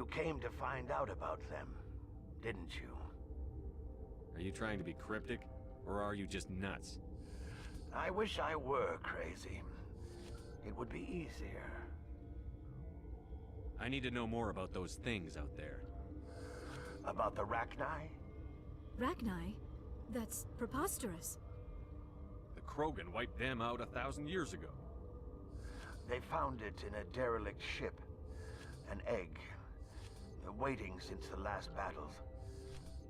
You came to find out about them, didn't you? Are you trying to be cryptic, or are you just nuts? I wish I were crazy. It would be easier. I need to know more about those things out there. About the Rachni? Rachni? That's preposterous. The Krogan wiped them out 1,000 years ago. They found it in a derelict ship. An egg. Waiting since the last battles.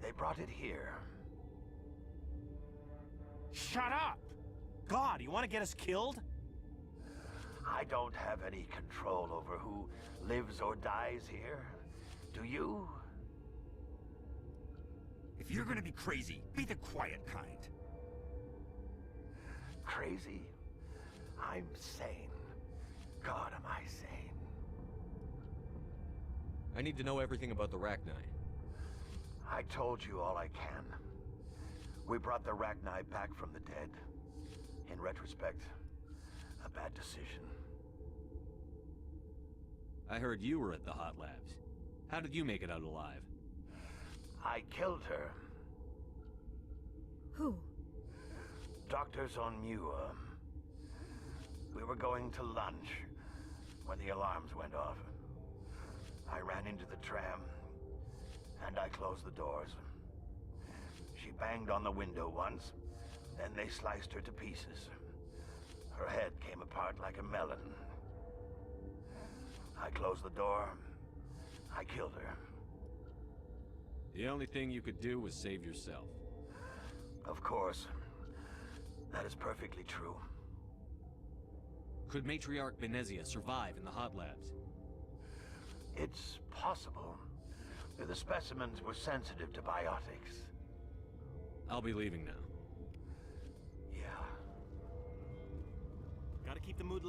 They brought it here. Shut up! God, you want to get us killed? I don't have any control over who lives or dies here. Do you? If you're gonna be crazy, be the quiet kind. Crazy? I'm sane. God, am I sane? I need to know everything about the Rachni. I told you all I can. We brought the Rachni back from the dead. In retrospect, a bad decision. I heard you were at the Hot Labs. How did you make it out alive? I killed her. Who? Doctors on Muir. We were going to lunch when the alarms went off. I ran into the tram, and I closed the doors. She banged on the window once, then they sliced her to pieces. Her head came apart like a melon. I closed the door. I killed her. The only thing you could do was save yourself. Of course. That is perfectly true. Could Matriarch Venezia survive in the Hot Labs? It's possible. The specimens were sensitive to biotics. I'll be leaving now. Yeah. Gotta keep the mood.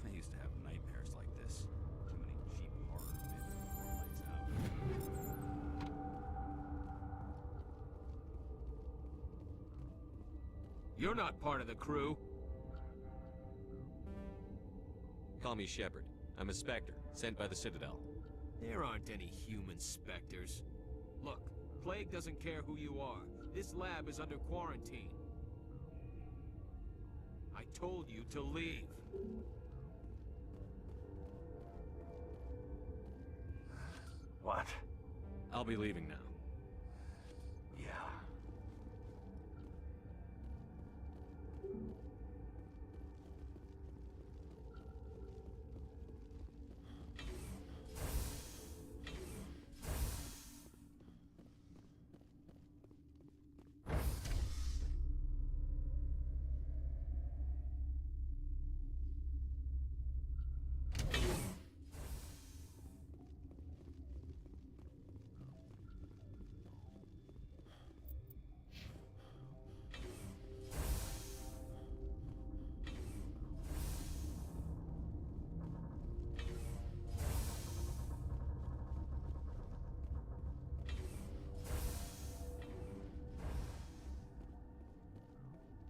I used to have nightmares like this. Too many cheap horror movies. Lights out. You're not part of the crew. Call me Shepard. I'm a Spectre, sent by the Citadel. There aren't any human specters. Look, Plague doesn't care who you are. This lab is under quarantine. I told you to leave. What? I'll be leaving now. Yeah.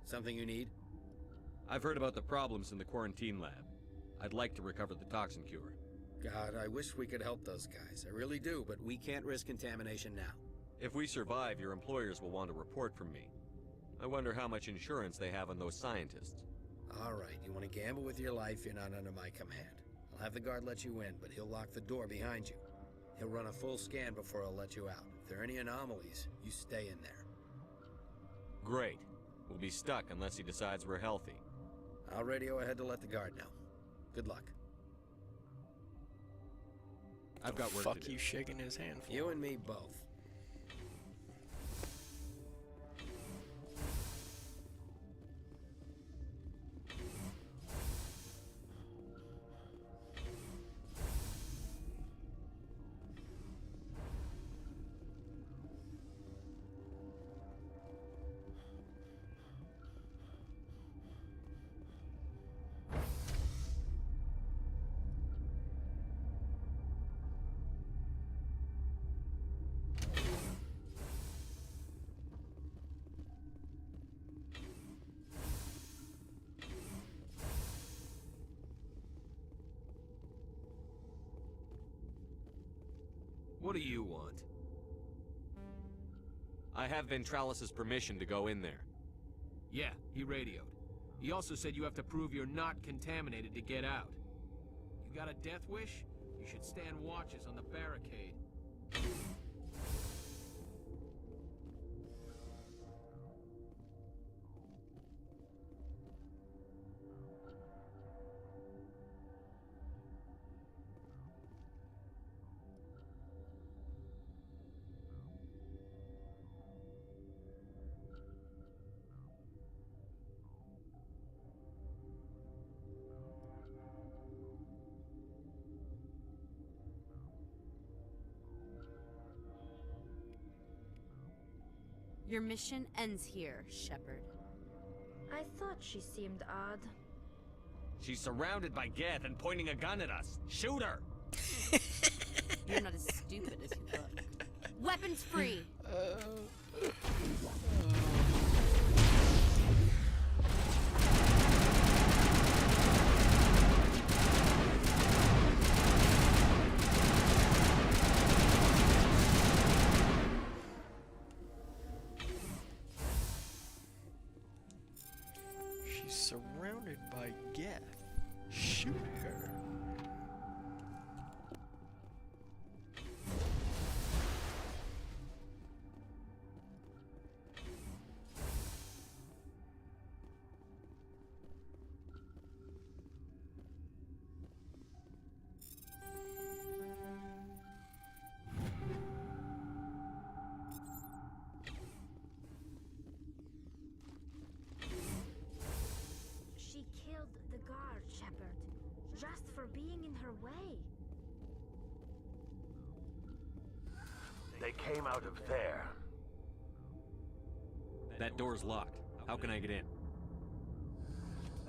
Something you need? I've heard about the problems in the quarantine lab. I'd like to recover the toxin cure. God, I wish we could help those guys. I really do, but we can't risk contamination now. If we survive, your employers will want a report from me. I wonder how much insurance they have on those scientists. All right, you want to gamble with your life, you're not under my command. I'll have the guard let you in, but he'll lock the door behind you. He'll run a full scan before he'll let you out. If there are any anomalies, you stay in there. Great. We'll be stuck unless he decides we're healthy. I'll radio ahead to let the guard know. Good luck. I've got work to do. Fuck you shaking his hand for? You and me both. What do you want? I have Ventralis's permission to go in there. Yeah, he radioed. He also said you have to prove you're not contaminated to get out. You got a death wish? You should stand watches on the barricade. Your mission ends here, Shepard. I thought she seemed odd. She's surrounded by Geth and pointing a gun at us. Shoot her! You're not as stupid as you look. Weapons free! She's surrounded by Geth. Shoot her. She killed the guard, Shepard, just for being in her way. They came out of there. That door's locked. How can I get in?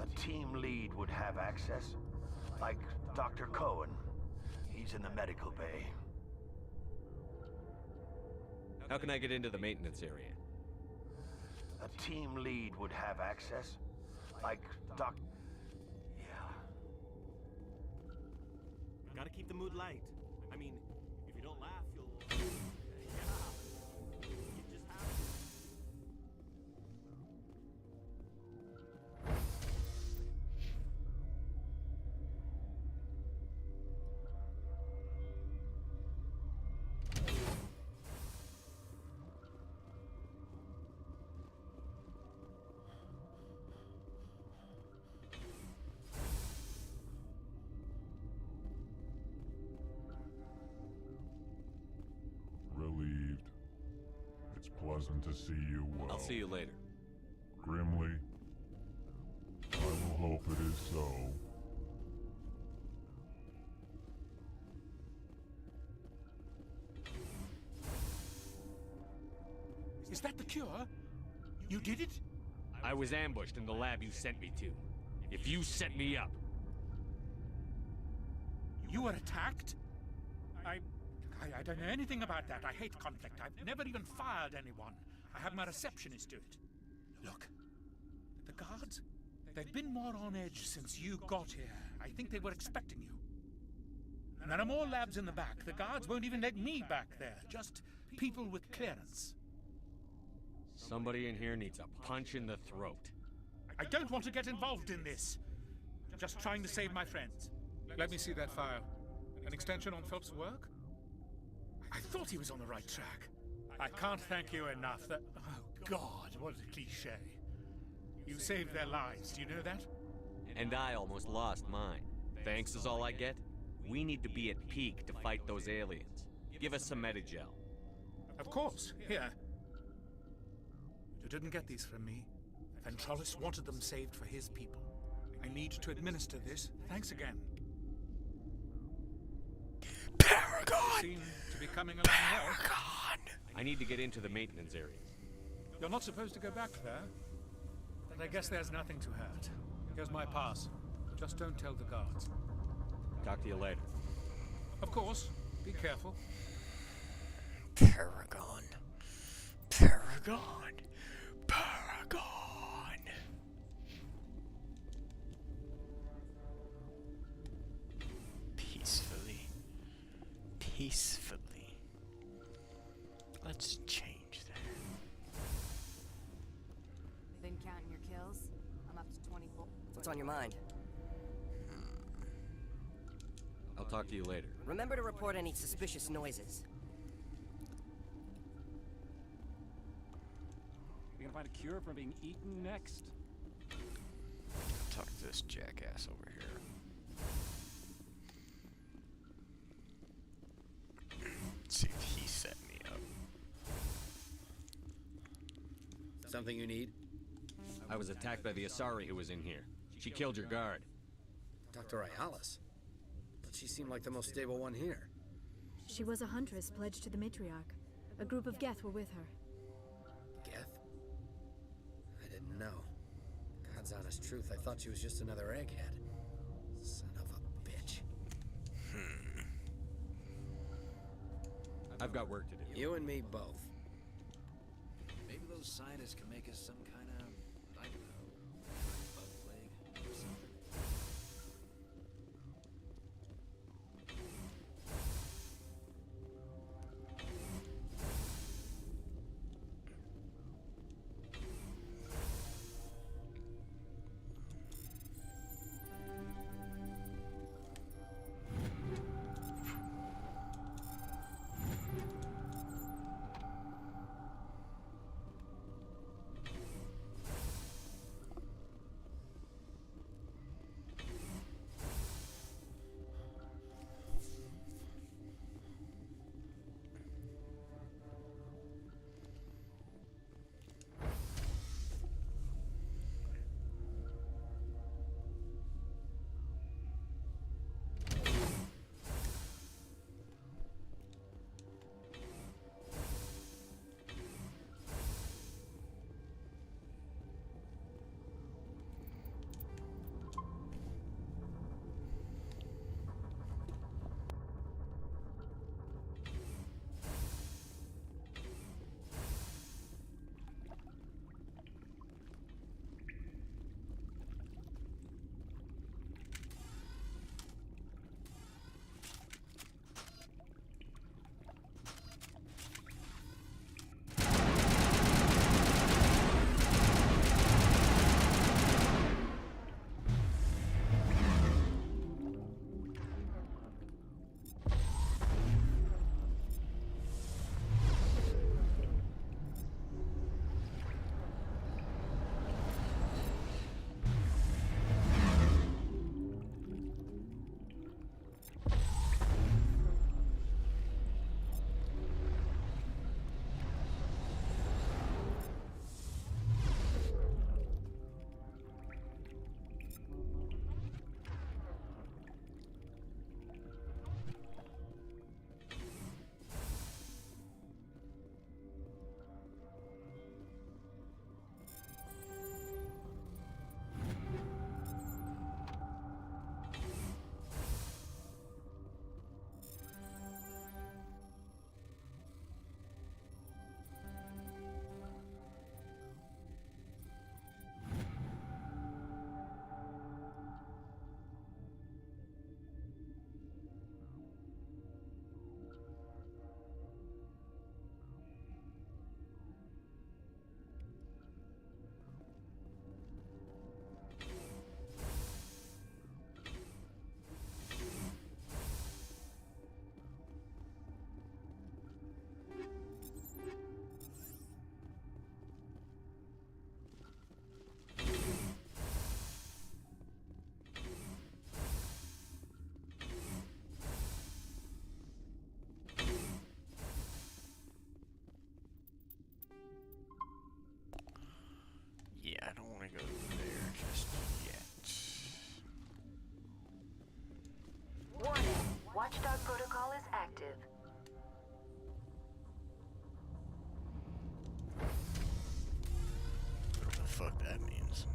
A team lead would have access. Like Dr. Cohen. He's in the medical bay. How can I get into the maintenance area? A team lead would have access. Like Yeah. Gotta keep the mood light. I mean, if you don't laugh, you'll... Yeah. You just have to. Relieved. It's pleasant to see you well. I'll see you later. Grimly, I will hope it is so. Is that the cure? You did it? I was ambushed in the lab you sent me to. If you set me up... You were attacked? I don't know anything about that. I hate conflict. I've never even fired anyone. I have my receptionist do it. Look, the guards, they've been more on edge since you got here. I think they were expecting you. And there are more labs in the back. The guards won't even let me back there. Just people with clearance. Somebody in here needs a punch in the throat. I don't want to get involved in this. I'm just trying to save my friends. Let me see that file. An extension on Phelps' work? I thought he was on the right track. I can't thank you enough. That... Oh, God, what a cliche. You saved their lives, do you know that? And I almost lost mine. Thanks is all I get? We need to be at peak to fight those aliens. Give us some Medigel. Of course, here. You didn't get these from me. Ventralis wanted them saved for his people. I need to administer this. Thanks again. Paragon! Seem to be coming along well. I need to get into the maintenance areas. You're not supposed to go back there. But I guess there's nothing to hurt. Here's my pass. Just don't tell the guards. Talk to you later. Of course. Be careful. Paragon. Paragon. Paragon. Peacefully. Peacefully. been counting your kills? I'm up to 24. What's on your mind? I'll talk to you later. Remember to report any suspicious noises. We gonna find a cure for being eaten next? Talk to this jackass over here. See if he set me up. Something you need? I was attacked by the Asari who was in here. She killed your guard. Dr. Ayalis? But she seemed like the most stable one here. She was a huntress pledged to the matriarch. A group of Geth were with her. Geth? I didn't know. God's honest truth, I thought she was just another egghead. Son of a bitch. I've got work to do. You and me both. Maybe those scientists can make us some kind of, I don't know, bug plague or something. Yeah, I don't want to go there just yet. Warning, Watchdog protocol is active. What the fuck that means.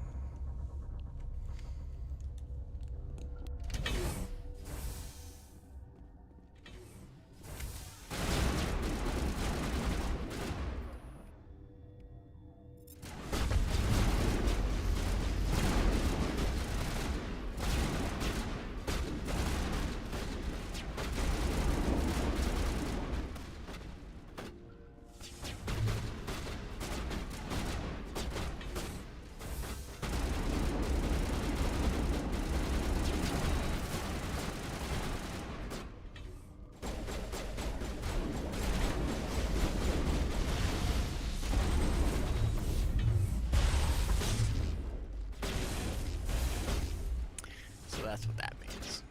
that's what that means.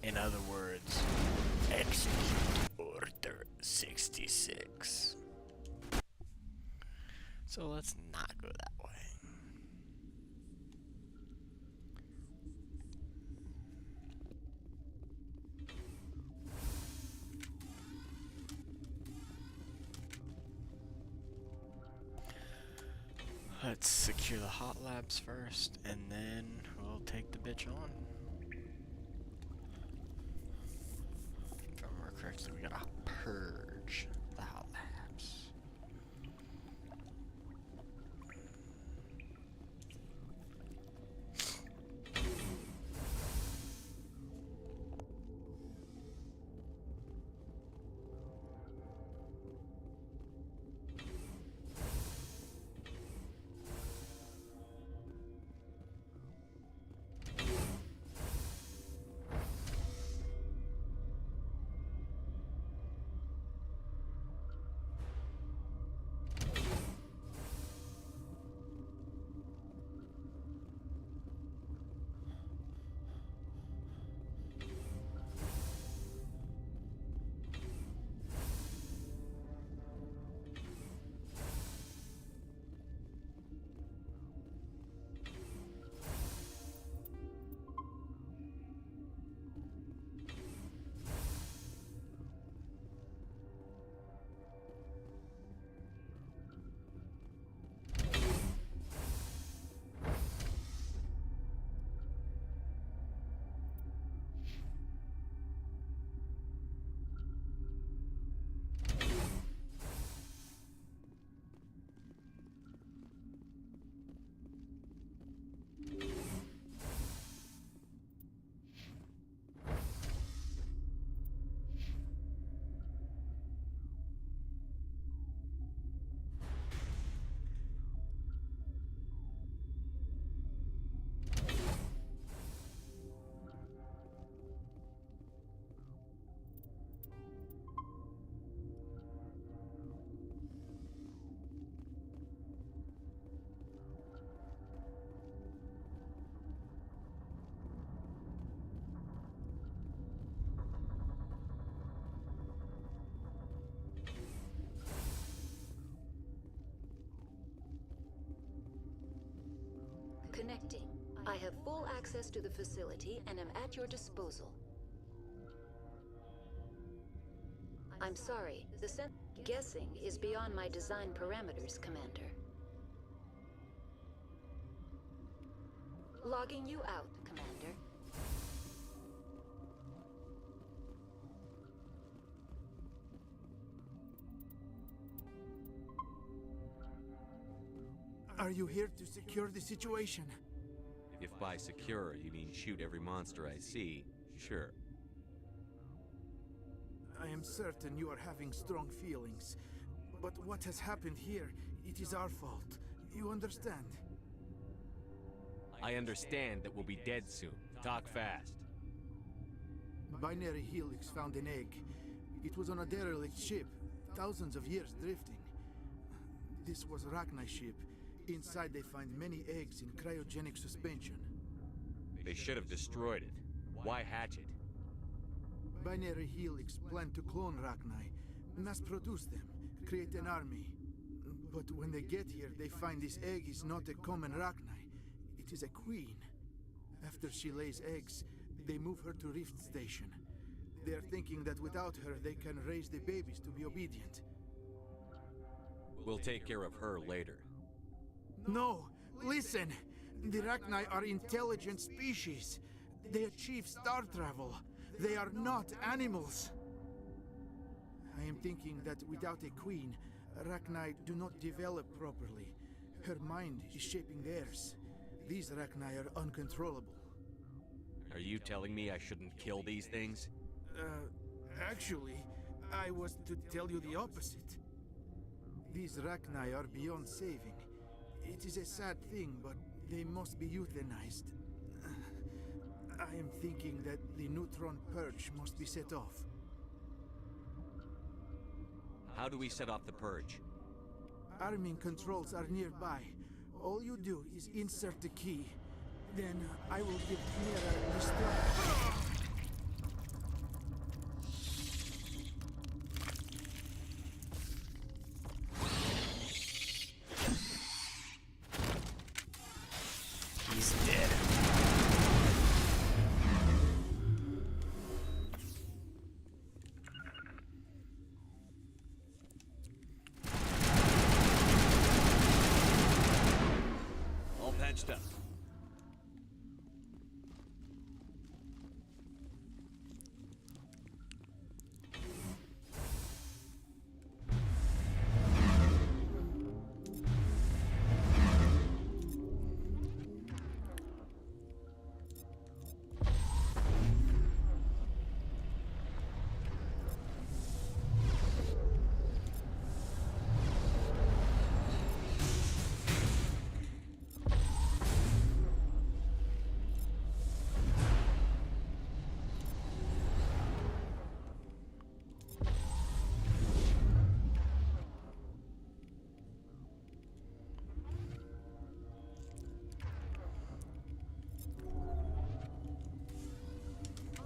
In other words, execute Order 66. So let's not go that way. Let's secure the hot labs first, and then we'll take the bitch on. If I remember correctly, we gotta purge the hot labs. Connecting. I have full access to the facility and am at your disposal. I'm sorry, the guessing is beyond my design parameters, Commander. Logging you out, Commander. Are you here to secure the situation? If by secure you mean shoot every monster I see, sure. I am certain you are having strong feelings. But what has happened here, it is our fault. You understand? I understand that we'll be dead soon. Talk fast. Binary Helix found an egg. It was on a derelict ship, thousands of years drifting. This was Rachni's ship. Inside they find many eggs in cryogenic suspension. They should have destroyed it. Why hatch it? Binary Helix planned to clone Rachni, mass-produce them, create an army. But when they get here, they find this egg is not a common Rachni. It is a queen. After she lays eggs, they move her to Rift Station. They are thinking that without her, they can raise the babies to be obedient. We'll take care of her later. No! Listen! The Rachni are intelligent species. They achieve star travel. They are not animals. I am thinking that without a queen, Rachni do not develop properly. Her mind is shaping theirs. These Rachni are uncontrollable. Are you telling me I shouldn't kill these things? Actually, I was to tell you the opposite. These Rachni are beyond saving. It is a sad thing, but they must be euthanized. I am thinking that the neutron purge must be set off. How do we set off the purge? Arming controls are nearby. All you do is insert the key. Then I will give Mira Restream. He's dead. All patched up.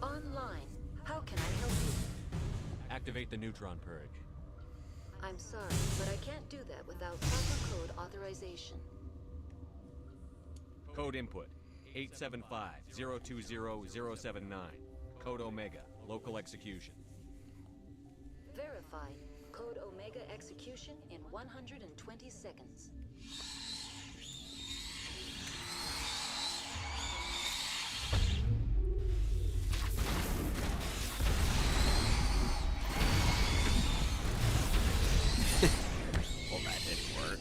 Online. How can I help you? Activate the neutron purge. I'm sorry, but I can't do that without proper code authorization. Code input 875-020-079. Code Omega. Local execution. Verified. Code Omega execution in 120 seconds. Well, that didn't work.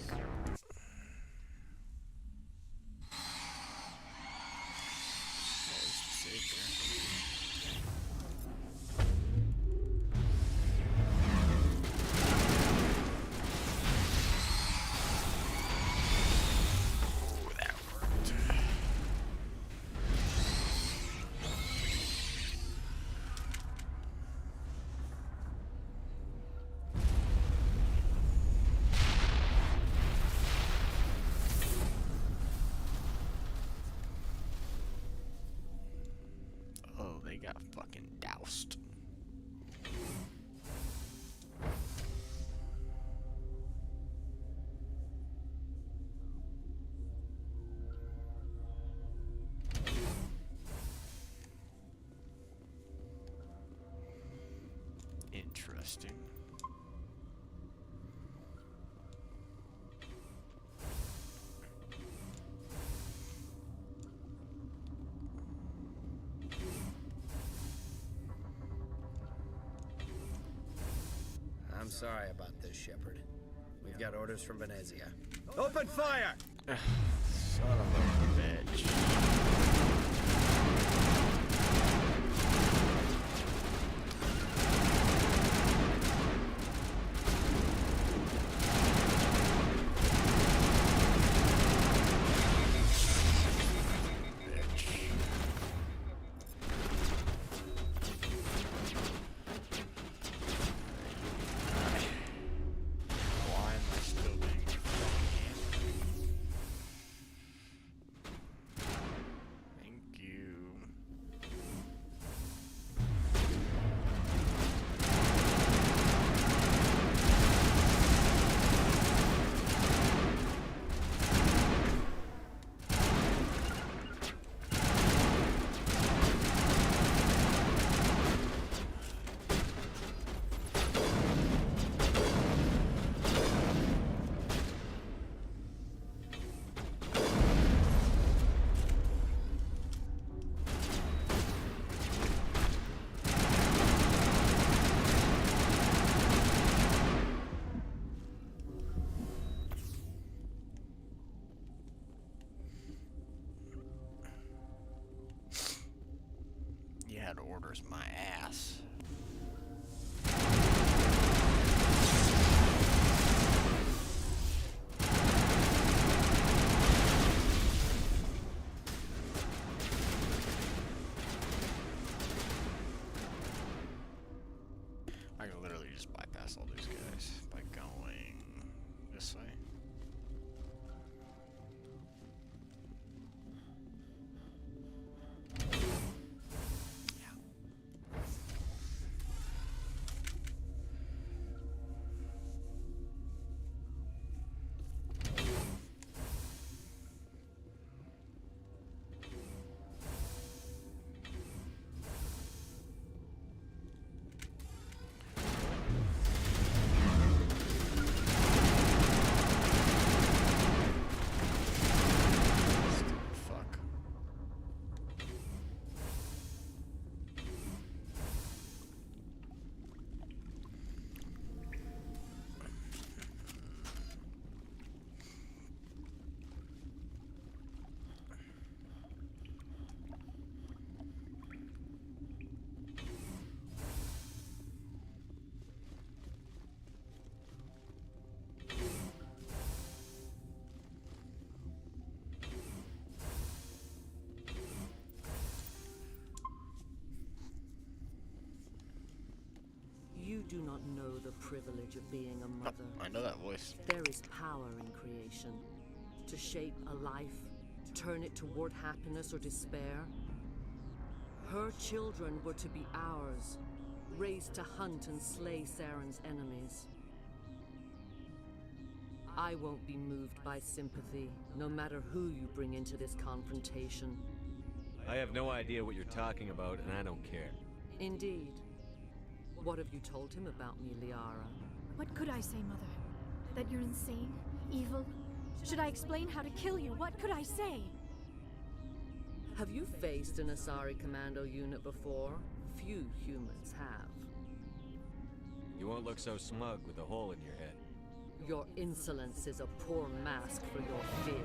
Oh, they got fucking doused. Interesting. I'm sorry about this, Shepard. We've got orders from Venezia. Open fire! Son of a bitch. Why am I still being fucking Thank you. You had orders my ass. I can literally just bypass all these guys by going this way. do not know the privilege of being a mother. I know that voice. There is power in creation. To shape a life, turn it toward happiness or despair. Her children were to be ours, raised to hunt and slay Saren's enemies. I won't be moved by sympathy, no matter who you bring into this confrontation. I have no idea what you're talking about, and I don't care. Indeed. What have you told him about me, Liara? What could I say, Mother? That you're insane? Evil? Should I explain how to kill you? What could I say? Have you faced an Asari commando unit before? Few humans have. You won't look so smug with a hole in your head. Your insolence is a poor mask for your fear.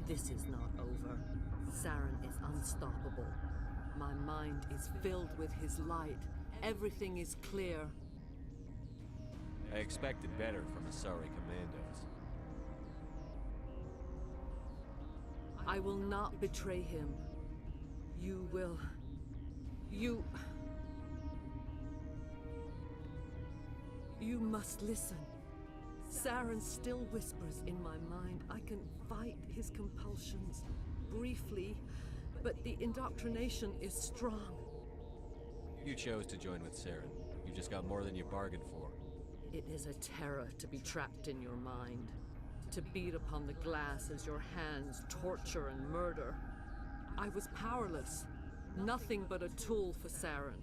This is not over. Saren is unstoppable. My mind is filled with his light. Everything is clear. I expected better from Asari commandos. I will not betray him. You will. You must listen. Saren still whispers in my mind. I can fight his compulsions briefly, but the indoctrination is strong. You chose to join with Saren. You just got more than you bargained for. It is a terror to be trapped in your mind, to beat upon the glass as your hands torture and murder. I was powerless, nothing but a tool for Saren.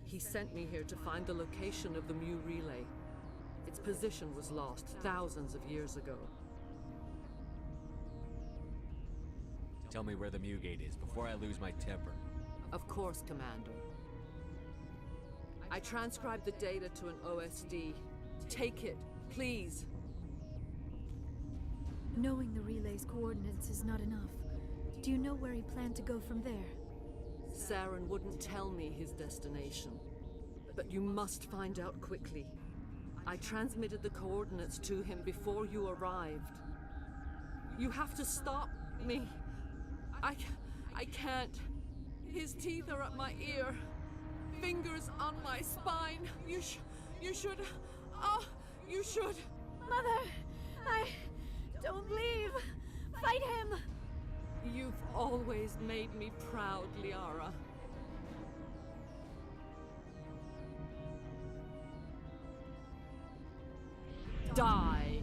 He sent me here to find the location of the Mu relay. Its position was lost thousands of years ago. Tell me where the Mu gate is before I lose my temper. Of course, Commander. I transcribed the data to an OSD. Take it, please. Knowing the relay's coordinates is not enough. Do you know where he planned to go from there? Saren wouldn't tell me his destination. But you must find out quickly. I transmitted the coordinates to him before you arrived. You have to stop me. I can't. His teeth are at my ear. Fingers on my spine. You should... Oh, you should... Mother! Don't leave! Fight him! You've always made me proud, Liara. Die!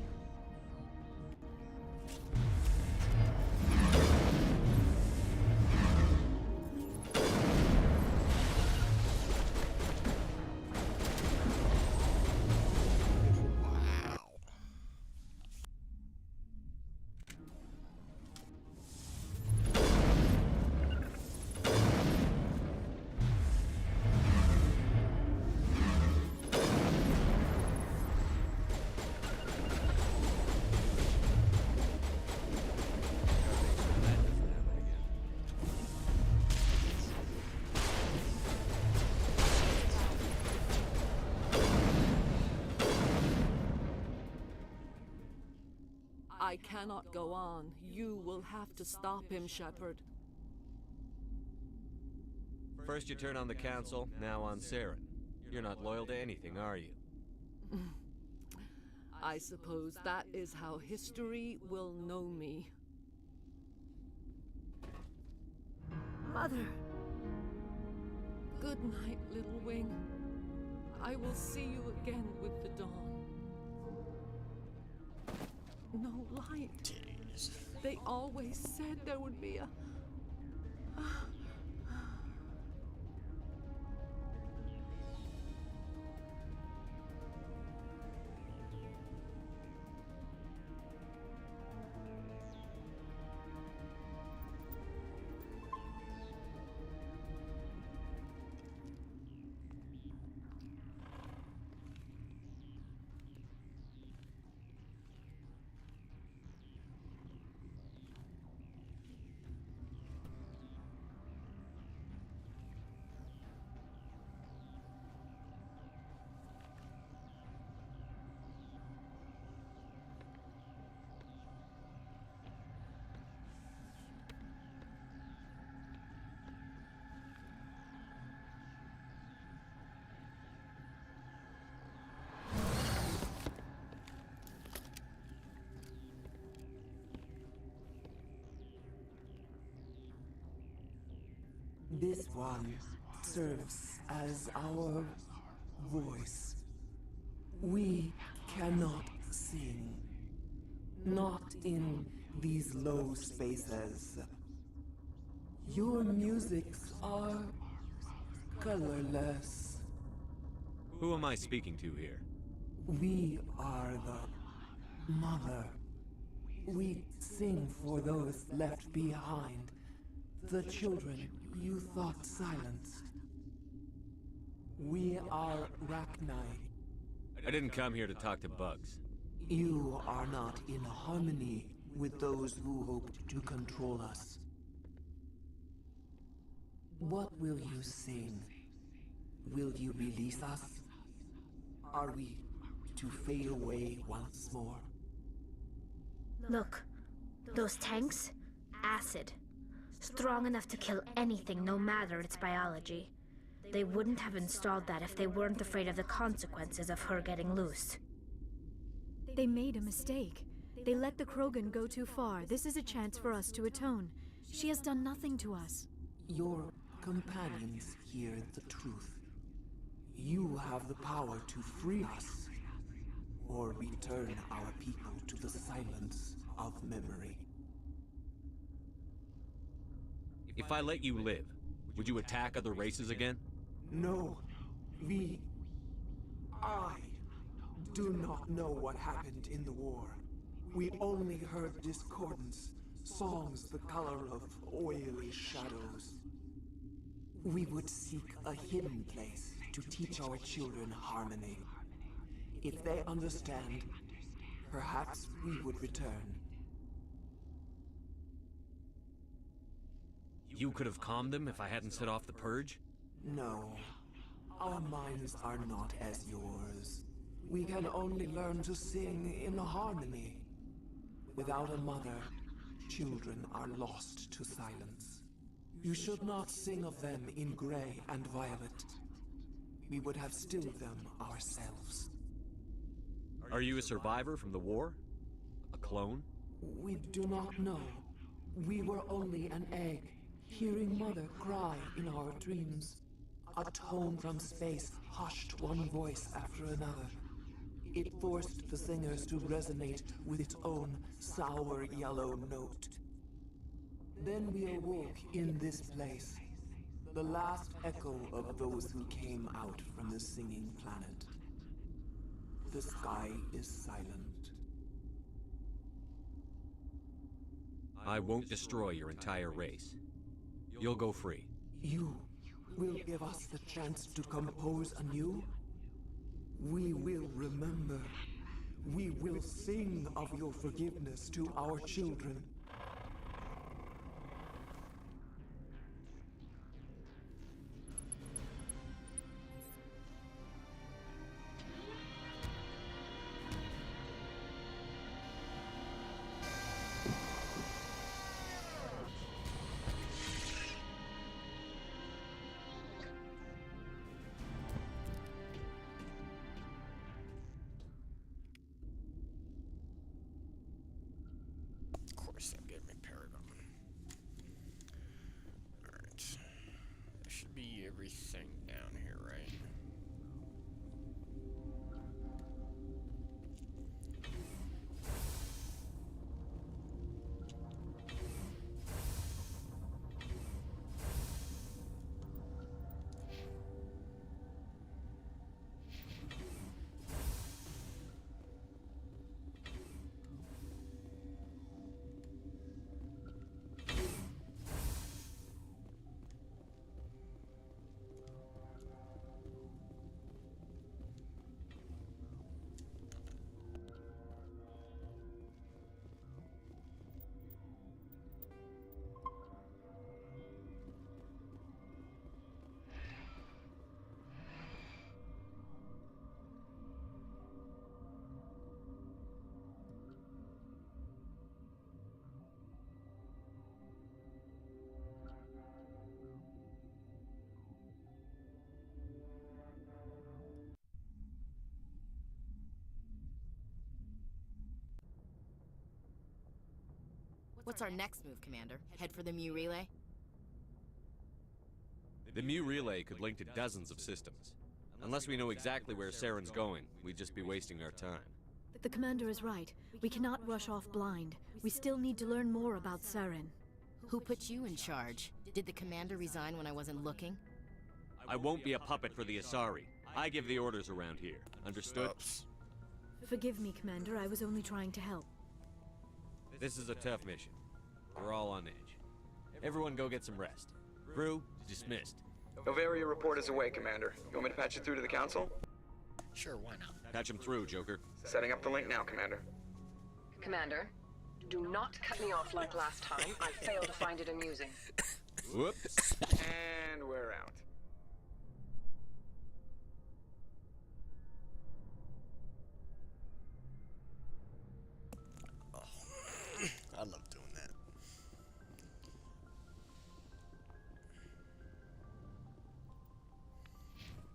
I cannot go on. You will have to stop him, Shepard. First you turn on the Council, now on Saren. You're not loyal to anything, are you? I suppose that is how history will know me. Mother! Good night, little wing. I will see you again with the dawn. No light. Jeez. They always said there would be a... This one serves as our voice. We cannot sing. Not in these low spaces. Your musics are colorless. Who am I speaking to here? We are the Mother. We sing for those left behind. The children you thought silenced. We are Rachni. I didn't come here to talk to bugs. You are not in harmony with those who hoped to control us. What will you sing? Will you release us? Are we to fade away once more? Look, those tanks? Acid. Strong enough to kill anything, no matter its biology. They wouldn't have installed that if they weren't afraid of the consequences of her getting loose. They made a mistake. They let the Krogan go too far. This is a chance for us to atone. She has done nothing to us. Your companions hear the truth. You have the power to free us, or return our people to the silence of memory. If I let you live, would you attack other races again? No. I do not know what happened in the war. We only heard discordance, songs the color of oily shadows. We would seek a hidden place to teach our children harmony. If they understand, perhaps we would return. You could have calmed them if I hadn't set off the purge? No. Our minds are not as yours. We can only learn to sing in harmony. Without a mother, children are lost to silence. You should not sing of them in gray and violet. We would have stilled them ourselves. Are you a survivor from the war? A clone? We do not know. We were only an egg, hearing Mother cry in our dreams. A tone from space hushed one voice after another. It forced the singers to resonate with its own sour yellow note. Then we awoke in this place, the last echo of those who came out from the singing planet. The sky is silent. I won't destroy your entire race. You'll go free. You will give us the chance to compose anew? We will remember. We will sing of your forgiveness to our children. Of course, that gave me Paragon. Alright. That should be everything down here, right? What's our next move, Commander? Head for the Mu Relay? The Mu Relay could link to dozens of systems. Unless we know exactly where Saren's going, we'd just be wasting our time. The Commander is right. We cannot rush off blind. We still need to learn more about Saren. Who put you in charge? Did the Commander resign when I wasn't looking? I won't be a puppet for the Asari. I give the orders around here. Understood? Forgive me, Commander. I was only trying to help. This is a tough mission. We're all on edge. Everyone go get some rest. Crew, dismissed. Noveria report is away, Commander. You want me to patch it through to the Council? Sure, why not? Patch him through, Joker. Setting up the link now, Commander. Commander, do not cut me off like last time. I fail to find it amusing. Whoops. And we're out. I love doing that.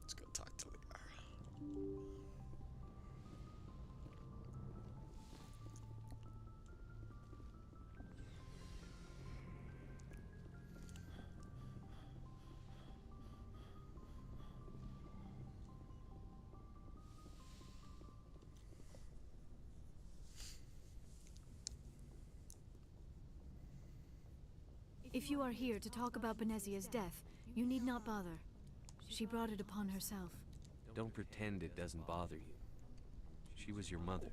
Let's go talk to Liara. If you are here to talk about Benezia's death, you need not bother. She brought it upon herself. Don't pretend it doesn't bother you. She was your mother.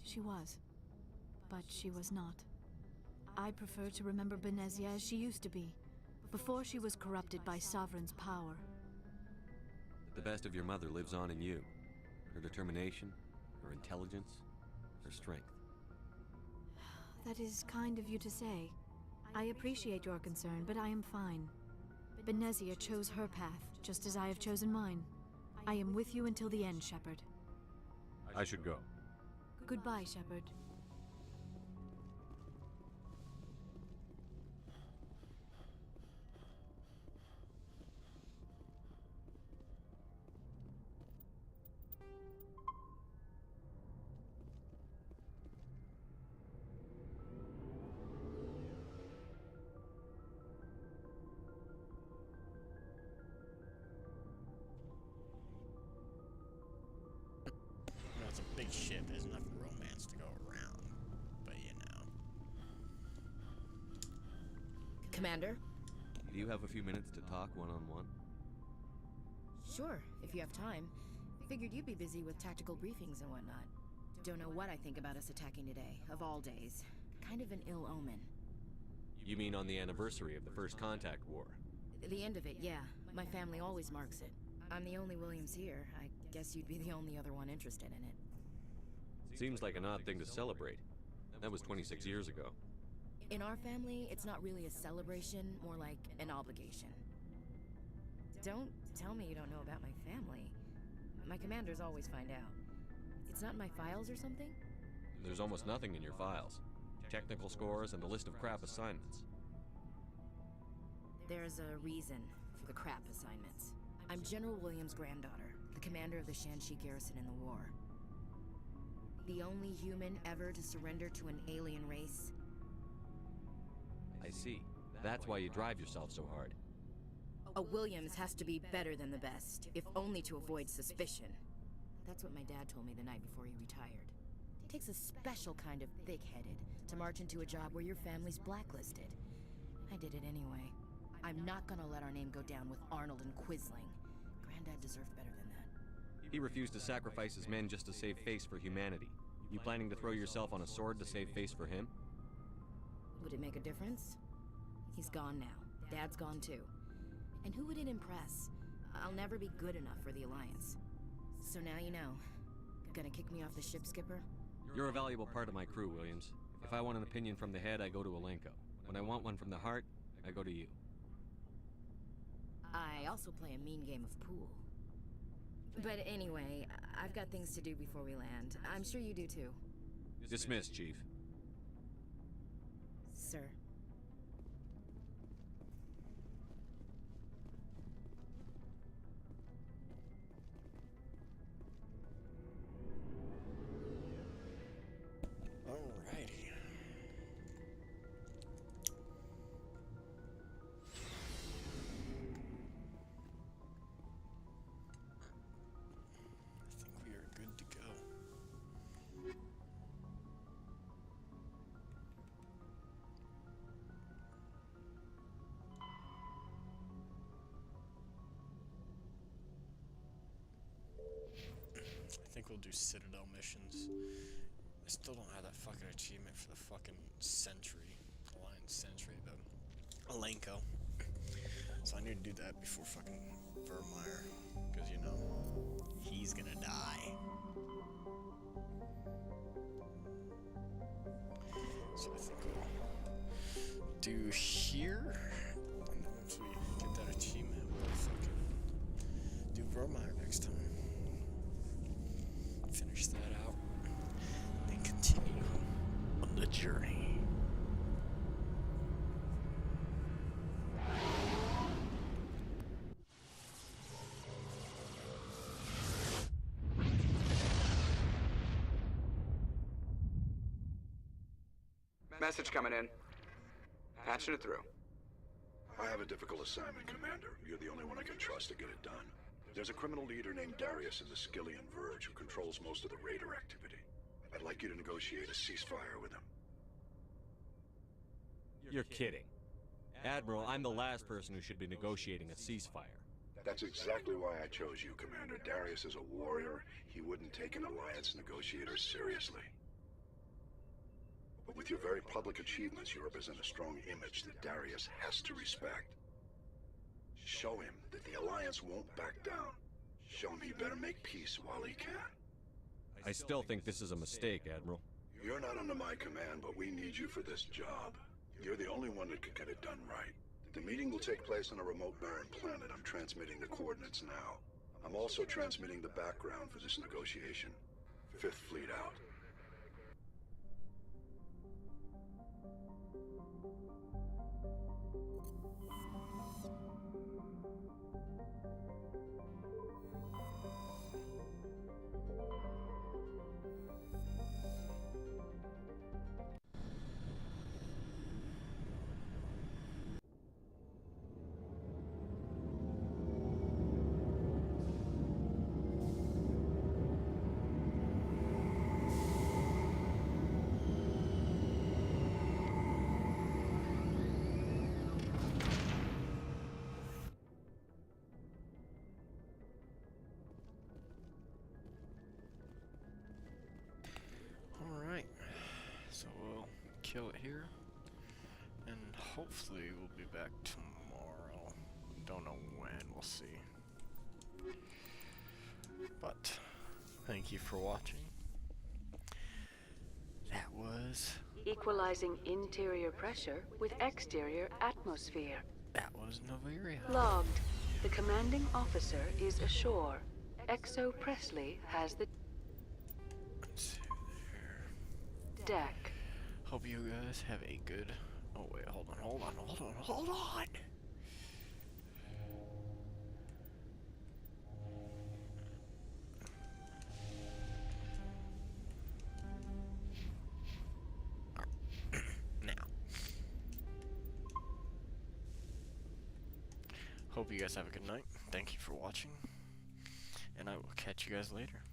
She was. But she was not. I prefer to remember Benezia as she used to be, before she was corrupted by Sovereign's power. The best of your mother lives on in you. Her determination, her intelligence, her strength. That is kind of you to say. I appreciate your concern, but I am fine. Benezia chose her path, just as I have chosen mine. I am with you until the end, Shepard. I should go. Goodbye, Shepard. It's a big ship. There's enough romance to go around. But you know. Commander? Do you have a few minutes to talk one-on-one? Sure, if you have time. Figured you'd be busy with tactical briefings and whatnot. Don't know what I think about us attacking today, of all days. Kind of an ill omen. You mean on the anniversary of the First Contact War? The end of it, yeah. My family always marks it. I'm the only Williams here. I guess you'd be the only other one interested in it. Seems like an odd thing to celebrate. That was 26 years ago. In our family, it's not really a celebration, more like an obligation. Don't tell me you don't know about my family. My commanders always find out. It's not in my files or something? There's almost nothing in your files. Technical scores and a list of crap assignments. There's a reason for the crap assignments. I'm General Williams' granddaughter, the commander of the Shanxi garrison in the war. The only human ever to surrender to an alien race. I see. That's why you drive yourself so hard. A Williams has to be better than the best, if only to avoid suspicion. That's what my dad told me the night before he retired. It takes a special kind of thick-headed to march into a job where your family's blacklisted. I did it anyway. I'm not gonna let our name go down with Arnold and Quisling. Granddad deserved better than that. He refused to sacrifice his men just to save face for humanity. You planning to throw yourself on a sword to save face for him? Would it make a difference? He's gone now. Dad's gone too. And who would it impress? I'll never be good enough for the Alliance. So now you know. Gonna kick me off the ship, Skipper? You're a valuable part of my crew, Williams. If I want an opinion from the head, I go to Alenko. When I want one from the heart, I go to you. I also play a mean game of pool. But anyway, I've got things to do before we land. I'm sure you do too. Dismissed, Chief. Sir. Alrighty. I think we are good to go. I think we'll do Citadel missions. I still don't have that fucking achievement for the fucking Sentry, Alliance Sentry, the Alenko. So I need to do that before fucking Vermeer, because you know, he's gonna die. So I think we'll do here, and then once we get that achievement, we'll fucking do Vermeer next time. Finish that out, and then continue on the journey. Message coming in. Patching it through. I have a difficult assignment, Commander. You're the only one I can trust to get it done. There's a criminal leader named Darius in the Skillian Verge who controls most of the raider activity. I'd like you to negotiate a ceasefire with him. You're kidding. Admiral, I'm the last person who should be negotiating a ceasefire. That's exactly why I chose you, Commander. Darius is a warrior. He wouldn't take an Alliance negotiator seriously. But with your very public achievements, you represent a strong image that Darius has to respect. Show him that the Alliance won't back down. Show him he better make peace while he can. I still think this is a mistake, Admiral. You're not under my command, but we need you for this job. You're the only one that can get it done right. The meeting will take place on a remote barren planet. I'm transmitting the coordinates now. I'm also transmitting the background for this negotiation. Fifth Fleet out. Alright, so we'll kill it here, and hopefully we'll be back tomorrow. Don't know when, we'll see. But, thank you for watching. That was... Equalizing interior pressure with exterior atmosphere. That was Noveria. Logged. The commanding officer is ashore. Exo Presley has the deck. Hope you guys have a good... Oh wait, hold on. Now. Hope you guys have a good night. Thank you for watching. And I will catch you guys later.